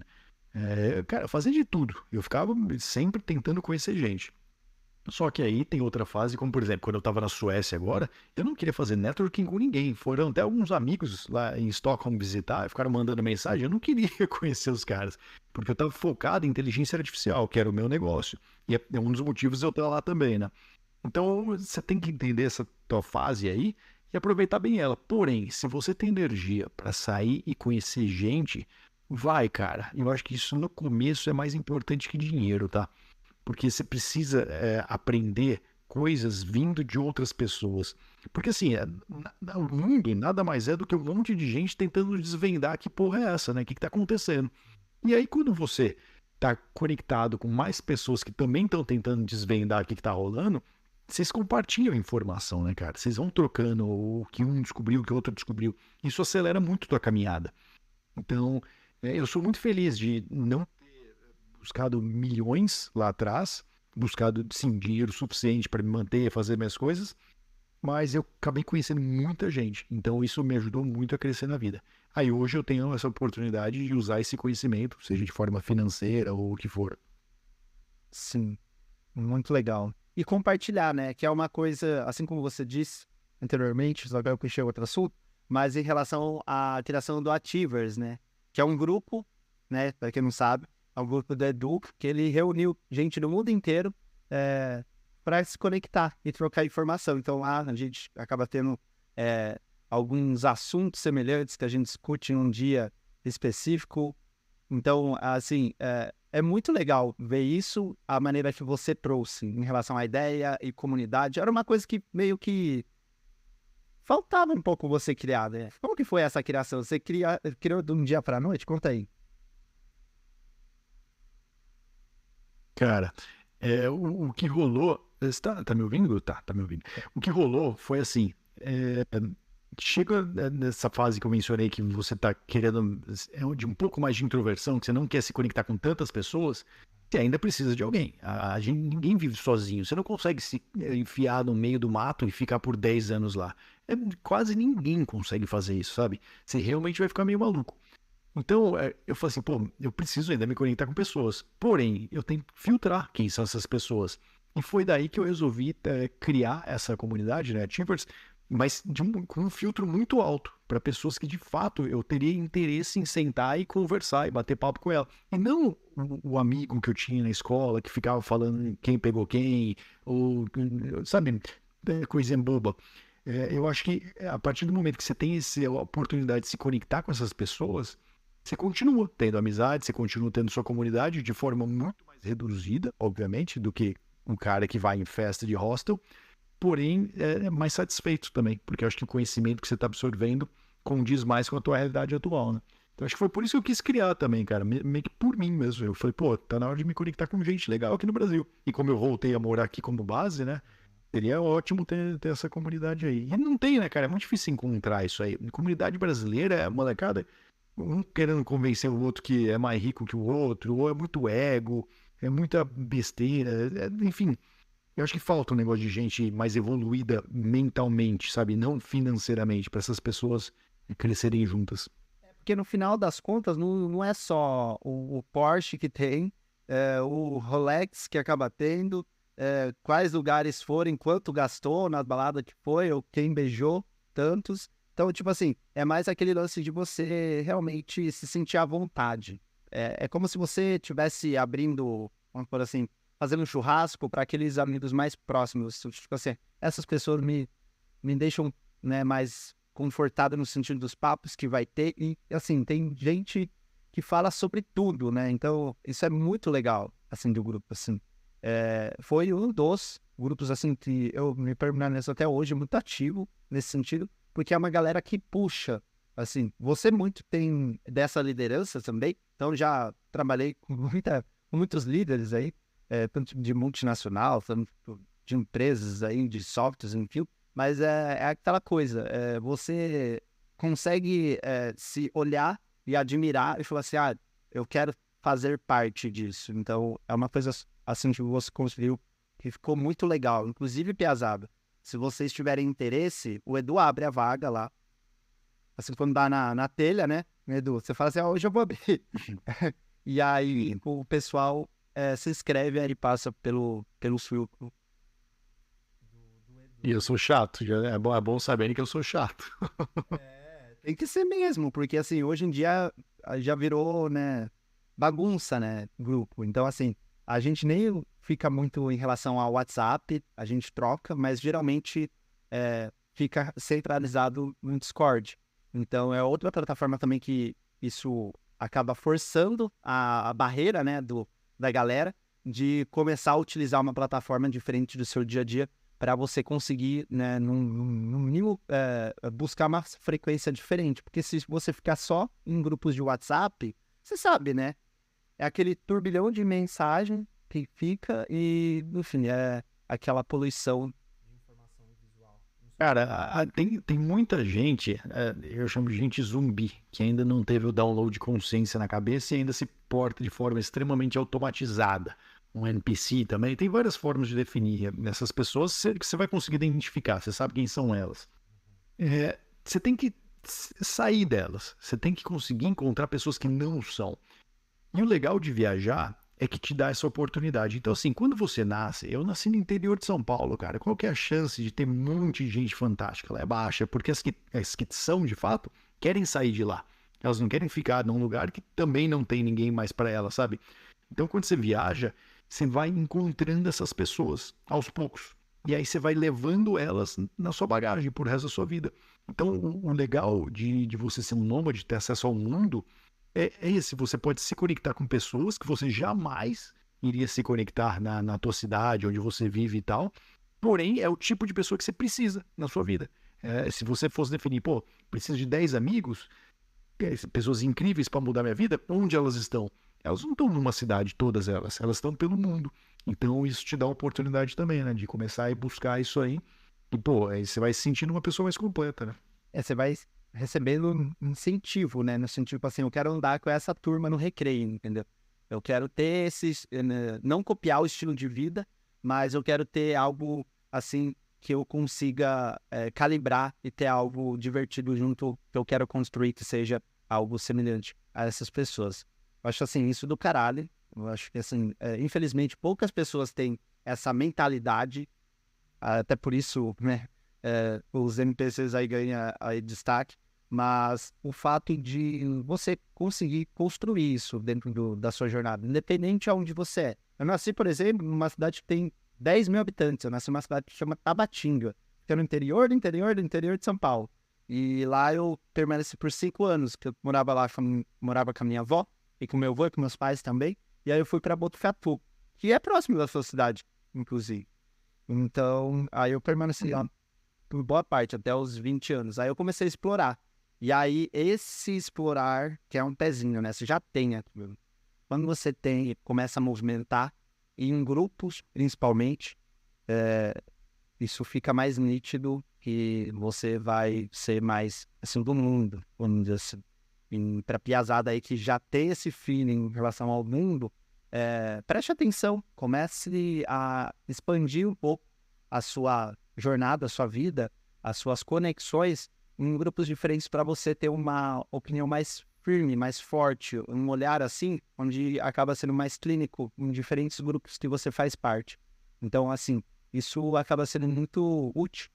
cara, eu fazia de tudo. Eu ficava sempre tentando conhecer gente. Só que aí tem outra fase, como por exemplo, quando eu tava na Suécia agora, eu não queria fazer networking com ninguém. Foram até alguns amigos lá em Stockholm visitar, ficaram mandando mensagem. Eu não queria conhecer os caras, porque eu tava focado em inteligência artificial, que era o meu negócio. E é um dos motivos de eu estar lá também, né? Então você tem que entender essa tua fase aí e aproveitar bem ela. Porém, se você tem energia para sair e conhecer gente, vai, cara. Eu acho que isso no começo é mais importante que dinheiro, tá? Porque você precisa aprender coisas vindo de outras pessoas. Porque assim, o mundo nada mais é do que um monte de gente tentando desvendar que porra é essa, né? O que está acontecendo? E aí, quando você está conectado com mais pessoas que também estão tentando desvendar o que está rolando, vocês compartilham informação, né, cara? Vocês vão trocando o que um descobriu, o que o outro descobriu. Isso acelera muito a tua caminhada. Então, eu sou muito feliz de não buscado milhões lá atrás, buscado, sim, dinheiro suficiente para me manter, fazer minhas coisas, mas eu acabei conhecendo muita gente, então isso me ajudou muito a crescer na vida. Aí hoje eu tenho essa oportunidade de usar esse conhecimento, seja de forma financeira ou o que for. Sim, muito legal. E compartilhar, né? Que é uma coisa, assim como você disse anteriormente, só que eu puxei outro assunto, mas em relação à criação do Achievers, né? Que é um grupo, né? Para quem não sabe, é um grupo do Edu, que ele reuniu gente do mundo inteiro para se conectar e trocar informação. Então lá a gente acaba tendo alguns assuntos semelhantes que a gente discute em um dia específico. Então, assim, é muito legal ver isso, a maneira que você trouxe em relação à ideia e comunidade. Era uma coisa que meio que faltava um pouco você criar, né? Como que foi essa criação? Você criou de um dia para a noite? Conta aí. Cara, o que rolou. Você tá me ouvindo? Tá me ouvindo. O que rolou foi assim. Chega nessa fase que eu mencionei que você tá querendo de um pouco mais de introversão, que você não quer se conectar com tantas pessoas, você ainda precisa de alguém. Ninguém vive sozinho. Você não consegue se enfiar no meio do mato e ficar por 10 anos lá. Quase ninguém consegue fazer isso, sabe? Você realmente vai ficar meio maluco. Então, eu falei assim, pô, eu preciso ainda me conectar com pessoas. Porém, eu tenho que filtrar quem são essas pessoas. E foi daí que eu resolvi criar essa comunidade, né, Timbers, mas com um filtro muito alto, para pessoas que de fato eu teria interesse em sentar e conversar e bater papo com ela. E não o amigo que eu tinha na escola, que ficava falando quem pegou quem, ou, sabe, coisinha boba. Eu acho que a partir do momento que você tem essa oportunidade de se conectar com essas pessoas, você continua tendo amizade, você continua tendo sua comunidade de forma muito mais reduzida, obviamente, do que um cara que vai em festa de hostel, porém é mais satisfeito também, porque eu acho que o conhecimento que você está absorvendo condiz mais com a tua realidade atual, né? Então acho que foi por isso que eu quis criar também, cara, meio que por mim mesmo. Eu falei, pô, tá na hora de me conectar com gente legal aqui no Brasil. E como eu voltei a morar aqui como base, né? Seria ótimo ter essa comunidade aí. E não tem, né, cara? É muito difícil encontrar isso aí. Comunidade brasileira, molecada, um querendo convencer o outro que é mais rico que o outro, ou é muito ego, é muita besteira, enfim. Eu acho que falta um negócio de gente mais evoluída mentalmente, sabe? Não financeiramente, para essas pessoas crescerem juntas. Porque no final das contas, não é só o Porsche que tem, o Rolex que acaba tendo, quais lugares foram, quanto gastou na balada que foi, ou quem beijou, tantos. Então, tipo assim, é mais aquele lance de você realmente se sentir à vontade. É como se você estivesse abrindo, vamos por assim, fazendo um churrasco para aqueles amigos mais próximos. Tipo assim, essas pessoas me deixam, né, mais confortado no sentido dos papos que vai ter. E, assim, tem gente que fala sobre tudo, né? Então, isso é muito legal, assim, do grupo, assim. Foi um dos grupos, assim, que eu me permaneço até hoje muito ativo nesse sentido, porque é uma galera que puxa, assim, você muito tem dessa liderança também, então já trabalhei com muitos líderes aí, tanto de multinacional, tanto de empresas aí, de softwares, enfim, mas é aquela coisa, você consegue se olhar e admirar e falar assim, eu quero fazer parte disso. Então, é uma coisa assim que você construiu que ficou muito legal. Inclusive, Piazada, se vocês tiverem interesse, o Edu abre a vaga lá. Assim, quando dá na telha, né, Edu? Você fala assim, hoje eu vou abrir. E aí, o pessoal se inscreve aí, passa pelo filtro. E eu sou chato, é bom saberem que eu sou chato. Tem que ser mesmo, porque assim, hoje em dia já virou, né, bagunça, né, grupo. Então, assim, a gente nem fica muito em relação ao WhatsApp, a gente troca, mas geralmente fica centralizado no Discord. Então, é outra plataforma também que isso acaba forçando a barreira, né, da galera de começar a utilizar uma plataforma diferente do seu dia a dia para você conseguir, né, no mínimo, buscar uma frequência diferente. Porque se você ficar só em grupos de WhatsApp, você sabe, né? É aquele turbilhão de mensagem que fica e, enfim, é aquela poluição de informação visual. Cara, tem muita gente, eu chamo de gente zumbi, que ainda não teve o download de consciência na cabeça e ainda se porta de forma extremamente automatizada. Um NPC também, tem várias formas de definir essas pessoas que você vai conseguir identificar, você sabe quem são elas. Você tem que sair delas, você tem que conseguir encontrar pessoas que não são. E o legal de viajar é que te dá essa oportunidade. Então, assim, quando você nasce, eu nasci no interior de São Paulo, cara. Qual que é a chance de ter um monte de gente fantástica? Ela é baixa, porque as que são, de fato, querem sair de lá. Elas não querem ficar num lugar que também não tem ninguém mais para elas, sabe? Então, quando você viaja, você vai encontrando essas pessoas aos poucos. E aí você vai levando elas na sua bagagem por resto da sua vida. Então, o legal de você ser um nômade, ter acesso ao mundo, é esse. Você pode se conectar com pessoas que você jamais iria se conectar na tua cidade, onde você vive e tal. Porém, é o tipo de pessoa que você precisa na sua vida. Se você fosse definir, preciso de 10 amigos, pessoas incríveis para mudar minha vida, onde elas estão? elas não estão numa cidade, todas elas estão pelo mundo. Então isso te dá uma oportunidade também, né, de começar a ir buscar isso aí. E, pô, aí você vai se sentindo uma pessoa mais completa, né? Você vai recebendo um incentivo, né? No sentido, tipo assim, eu quero andar com essa turma no recreio, entendeu? Eu quero ter esses, não copiar o estilo de vida, mas eu quero ter algo, assim, que eu consiga calibrar e ter algo divertido junto, que eu quero construir, que seja algo semelhante a essas pessoas. Eu acho, assim, isso do caralho. Eu acho que, assim, infelizmente, poucas pessoas têm essa mentalidade, até por isso, né, os NPCs aí ganham aí destaque, mas o fato de você conseguir construir isso dentro da sua jornada, independente de onde você é. Eu nasci, por exemplo, numa cidade que tem 10 mil habitantes, eu nasci numa cidade que chama Tabatinga, que é no interior do interior de São Paulo. E lá eu permaneci por 5 anos, que eu morava lá, morava com a minha avó, e com meu avô e com meus pais também, e aí eu fui para Botucatu, que é próximo da sua cidade, inclusive. Então, aí eu permaneci lá por boa parte, até os 20 anos. Aí eu comecei a explorar. E aí, esse explorar, que é um pezinho, né? Você já tem aquilo. Quando você tem, começa a movimentar, e em grupos, principalmente, isso fica mais nítido que você vai ser mais, assim, do mundo, vamos dizer assim. E pra piazada aí que já tem esse feeling em relação ao mundo, preste atenção, comece a expandir um pouco a sua jornada, a sua vida, as suas conexões em grupos diferentes para você ter uma opinião mais firme, mais forte, um olhar assim, onde acaba sendo mais clínico em diferentes grupos que você faz parte. Então, assim, isso acaba sendo muito útil,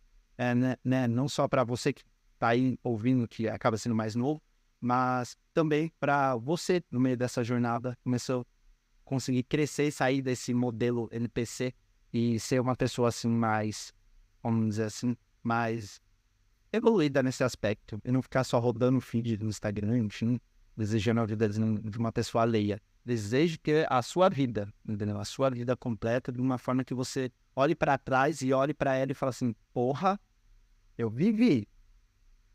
né? Não só para você que está aí ouvindo, que acaba sendo mais novo, mas também para você, no meio dessa jornada, começou a conseguir crescer e sair desse modelo NPC e ser uma pessoa assim mais, vamos dizer assim, mais evoluída nesse aspecto. E não ficar só rodando o feed do Instagram, enfim, desejando a vida de uma pessoa alheia. Deseje ter a sua vida, entendeu? A sua vida completa de uma forma que você olhe para trás e olhe para ela e fale assim, porra, eu vivi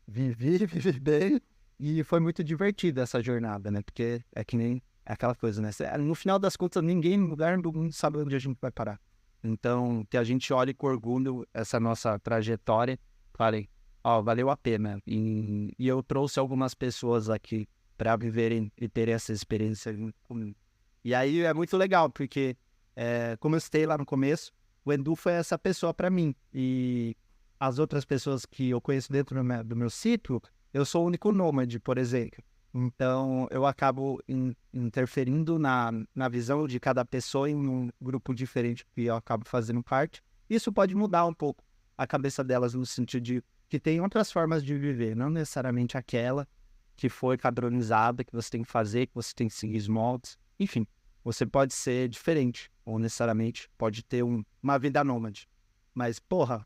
bem e foi muito divertida essa jornada, né? Porque é que nem aquela coisa, né? No final das contas, ninguém no lugar do mundo sabe onde a gente vai parar. Então, que a gente olhe com orgulho essa nossa trajetória, falei, ó, valeu a pena. E eu trouxe algumas pessoas aqui para viverem e terem essa experiência comigo. E aí é muito legal, porque, como eu citei lá no começo, o Edu foi essa pessoa para mim. E as outras pessoas que eu conheço dentro do meu ciclo, eu sou o único nômade, por exemplo. Então, eu acabo interferindo na visão de cada pessoa em um grupo diferente que eu acabo fazendo parte. Isso pode mudar um pouco a cabeça delas no sentido de que tem outras formas de viver, não necessariamente aquela que foi padronizada, que você tem que fazer, que você tem que seguir os moldes. Enfim, você pode ser diferente, ou necessariamente pode ter uma vida nômade. Mas, porra,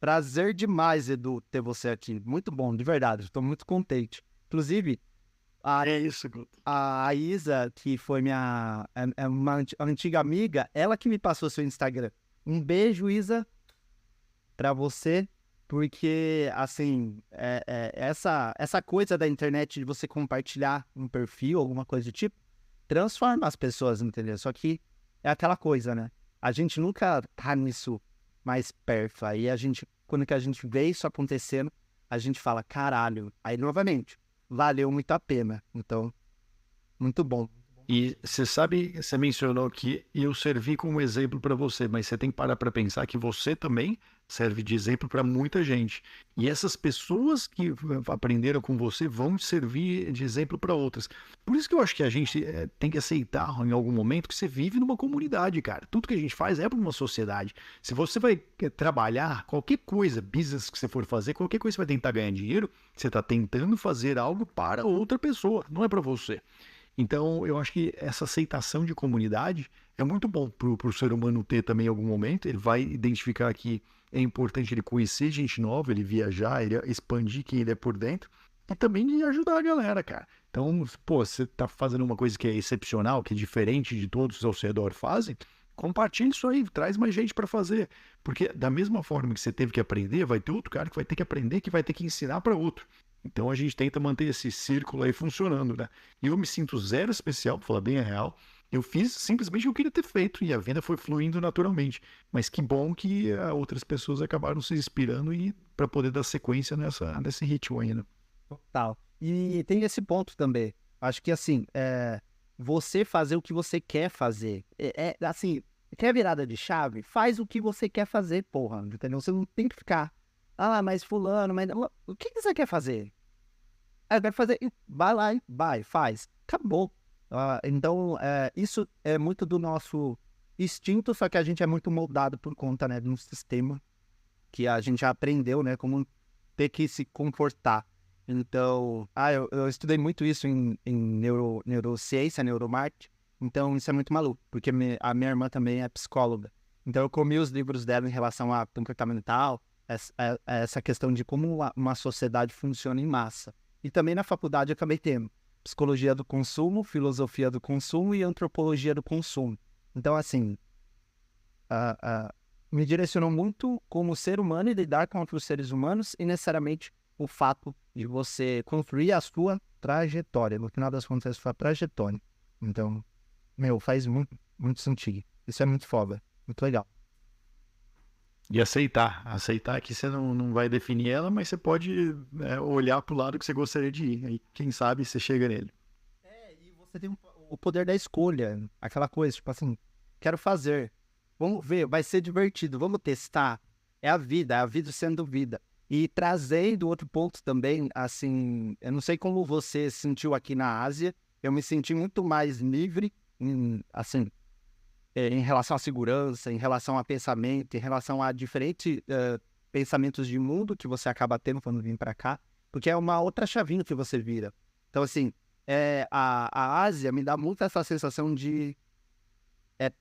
prazer demais, Edu, ter você aqui. Muito bom, de verdade, estou muito contente. Inclusive, É isso, Guto. a Isa, que foi uma antiga amiga, ela que me passou seu Instagram. Um beijo, Isa, pra você, porque, assim, essa coisa da internet de você compartilhar um perfil, alguma coisa do tipo, transforma as pessoas, entendeu? Só que é aquela coisa, né? A gente nunca tá nisso mais perto. Aí quando que a gente vê isso acontecendo, a gente fala, caralho. Aí, novamente, valeu muito a pena. Então, muito bom. E você sabe, você mencionou que eu servi como exemplo para você, mas você tem que parar para pensar que você também serve de exemplo para muita gente. E essas pessoas que aprenderam com você vão servir de exemplo para outras. Por isso que eu acho que a gente tem que aceitar em algum momento que você vive numa comunidade, cara. Tudo que a gente faz é para uma sociedade. Se você vai trabalhar, qualquer coisa, business que você for fazer, qualquer coisa que você vai tentar ganhar dinheiro, você está tentando fazer algo para outra pessoa, não é para você. Então, eu acho que essa aceitação de comunidade é muito bom para o ser humano ter também em algum momento. Ele vai identificar que é importante ele conhecer gente nova, ele viajar, ele expandir quem ele é por dentro e também de ajudar a galera, cara. Então, pô, você tá fazendo uma coisa que é excepcional, que é diferente de todos ao seu redor fazem, compartilha isso aí, traz mais gente para fazer. Porque da mesma forma que você teve que aprender, vai ter outro cara que vai ter que aprender, que vai ter que ensinar para outro. Então a gente tenta manter esse círculo aí funcionando, né? E eu me sinto zero especial, pra falar bem a real. Eu fiz simplesmente o que eu queria ter feito e a venda foi fluindo naturalmente. Mas que bom que outras pessoas acabaram se inspirando e para poder dar sequência nesse ritmo ainda. Total. E tem esse ponto também. Acho que assim, você fazer o que você quer fazer. Assim, quer virada de chave? Faz o que você quer fazer, porra. Entendeu? Você não tem que ficar. Ah, mas fulano, mas. O que você quer fazer? Eu quero fazer. Vai lá, vai, faz. Acabou. Então, isso é muito do nosso instinto, só que a gente é muito moldado por conta, né, de um sistema que a gente já aprendeu, né, como ter que se comportar. Então, eu estudei muito isso em neurociência, neuromarketing, então isso é muito maluco, porque a minha irmã também é psicóloga. Então eu comi os livros dela em relação a comportamental, essa questão de como uma sociedade funciona em massa. E também na faculdade eu acabei tendo psicologia do consumo, filosofia do consumo e antropologia do consumo. Então, assim, me direcionou muito como ser humano e lidar com outros seres humanos e necessariamente o fato de você construir a sua trajetória. No final das contas, é a sua trajetória. Então, faz muito, muito sentido. Isso é muito foda, muito legal. E aceitar que você não vai definir ela, mas você pode olhar para o lado que você gostaria de ir. Aí, quem sabe você chega nele. E você tem o poder da escolha, aquela coisa, tipo assim, quero fazer, vamos ver, vai ser divertido, vamos testar. É a vida sendo vida. E trazendo outro ponto também, assim, eu não sei como você sentiu aqui na Ásia, eu me senti muito mais livre, assim, em relação à segurança, em relação a pensamento, em relação a diferentes pensamentos de mundo que você acaba tendo quando vem para cá, porque é uma outra chavinha que você vira. Então, assim, a Ásia me dá muito essa sensação de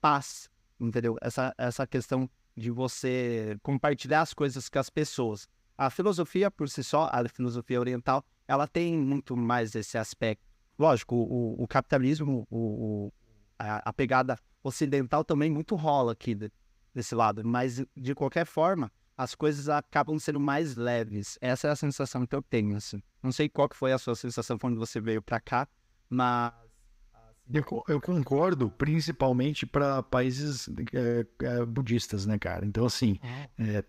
paz, entendeu? Essa questão de você compartilhar as coisas com as pessoas. A filosofia por si só, a filosofia oriental, ela tem muito mais esse aspecto. Lógico, o capitalismo, a pegada ocidental também muito rola aqui desse lado, mas de qualquer forma, as coisas acabam sendo mais leves. Essa é a sensação que eu tenho, assim. Não sei qual que foi a sua sensação quando você veio para cá, mas... Eu concordo, principalmente para países budistas, né, cara? Então, assim,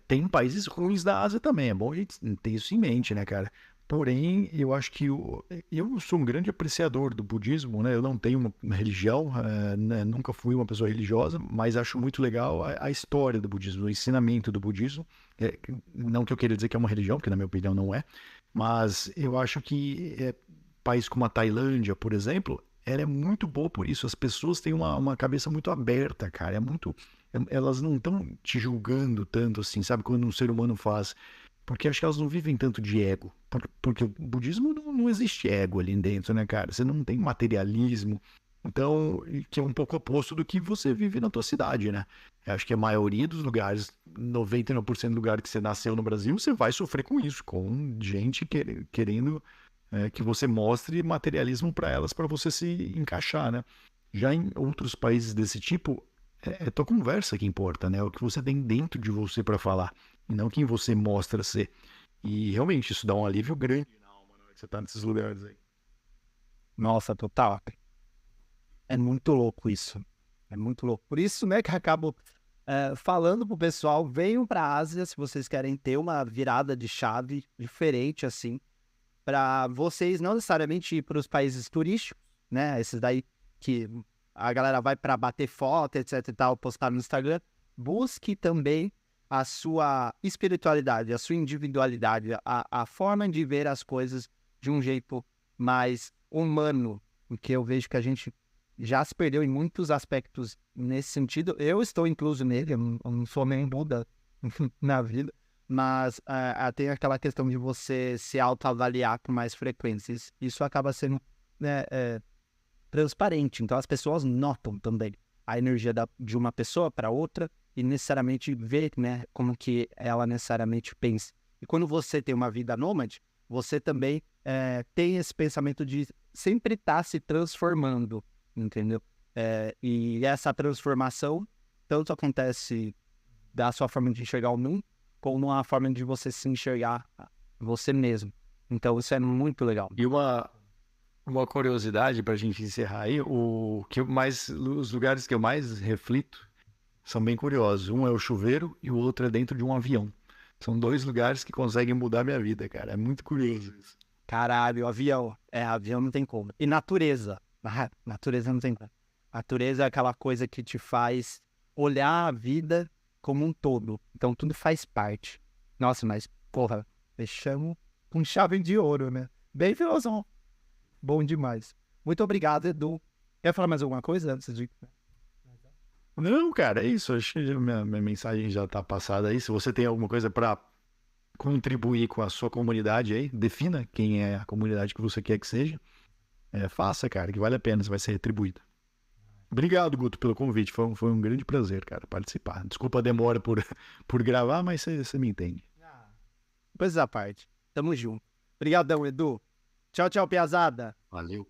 tem países ruins da Ásia também, é bom a gente ter isso em mente, né, cara? Porém, eu acho que eu sou um grande apreciador do budismo, né? Eu não tenho uma religião, né? Nunca fui uma pessoa religiosa, mas acho muito legal a história do budismo, o ensinamento do budismo. Não que eu queira dizer que é uma religião, porque na minha opinião não é, mas eu acho que país como a Tailândia, por exemplo, ela é muito boa por isso. As pessoas têm uma cabeça muito aberta, cara. Elas não estão te julgando tanto assim, sabe? Quando um ser humano faz. Porque acho que elas não vivem tanto de ego. Porque o budismo não existe ego ali dentro, né, cara? Você não tem materialismo. Então, que é um pouco oposto do que você vive na tua cidade, né? Eu acho que a maioria dos lugares, 99% do lugar que você nasceu no Brasil, você vai sofrer com isso, com gente querendo que você mostre materialismo para elas, para você se encaixar, né? Já em outros países desse tipo, é tua conversa que importa, né? O que você tem dentro de você para falar, e não quem você mostra ser. E realmente isso dá um alívio grande na alma na hora que você tá nesses lugares aí. Nossa, total. É muito louco isso. É muito louco. Por isso, né, que eu acabo falando pro pessoal, venham pra Ásia se vocês querem ter uma virada de chave diferente, assim, para vocês não necessariamente ir para os países turísticos, né? Esses daí que a galera vai para bater foto, etc e tal, postar no Instagram. Busque também a sua espiritualidade, a sua individualidade, a forma de ver as coisas de um jeito mais humano, porque eu vejo que a gente já se perdeu em muitos aspectos nesse sentido. Eu estou incluso nele, eu não sou nem Buda na vida, mas tem aquela questão de você se autoavaliar com mais frequências. Isso acaba sendo né, transparente, então as pessoas notam também a energia de uma pessoa para outra e necessariamente ver né, como que ela necessariamente pensa. E quando você tem uma vida nômade, você também tem esse pensamento de sempre estar se transformando, entendeu? E essa transformação tanto acontece da sua forma de enxergar o mundo, como uma forma de você se enxergar você mesmo. Então isso é muito legal. E uma curiosidade pra gente encerrar aí, os lugares que eu mais reflito são bem curiosos. Um é o chuveiro e o outro é dentro de um avião. São 2 lugares que conseguem mudar minha vida, cara. É muito curioso isso. Caralho, avião. Avião não tem como. E natureza. Natureza não tem como. Natureza é aquela coisa que te faz olhar a vida como um todo. Então tudo faz parte. Nossa, mas, porra, fechamos com chave de ouro, né? Bem filosófico. Bom demais. Muito obrigado, Edu. Quer falar mais alguma coisa antes de... Não, cara, é isso. Acho que minha mensagem já tá passada aí. Se você tem alguma coisa pra contribuir com a sua comunidade aí, defina quem é a comunidade que você quer que seja. Faça, cara, que vale a pena, você vai ser retribuído. Obrigado, Guto, pelo convite. Foi um grande prazer, cara, participar. Desculpa a demora por gravar, mas você me entende. Coisas à parte. Tamo junto. Obrigadão, Edu. Tchau, tchau, piazada. Valeu.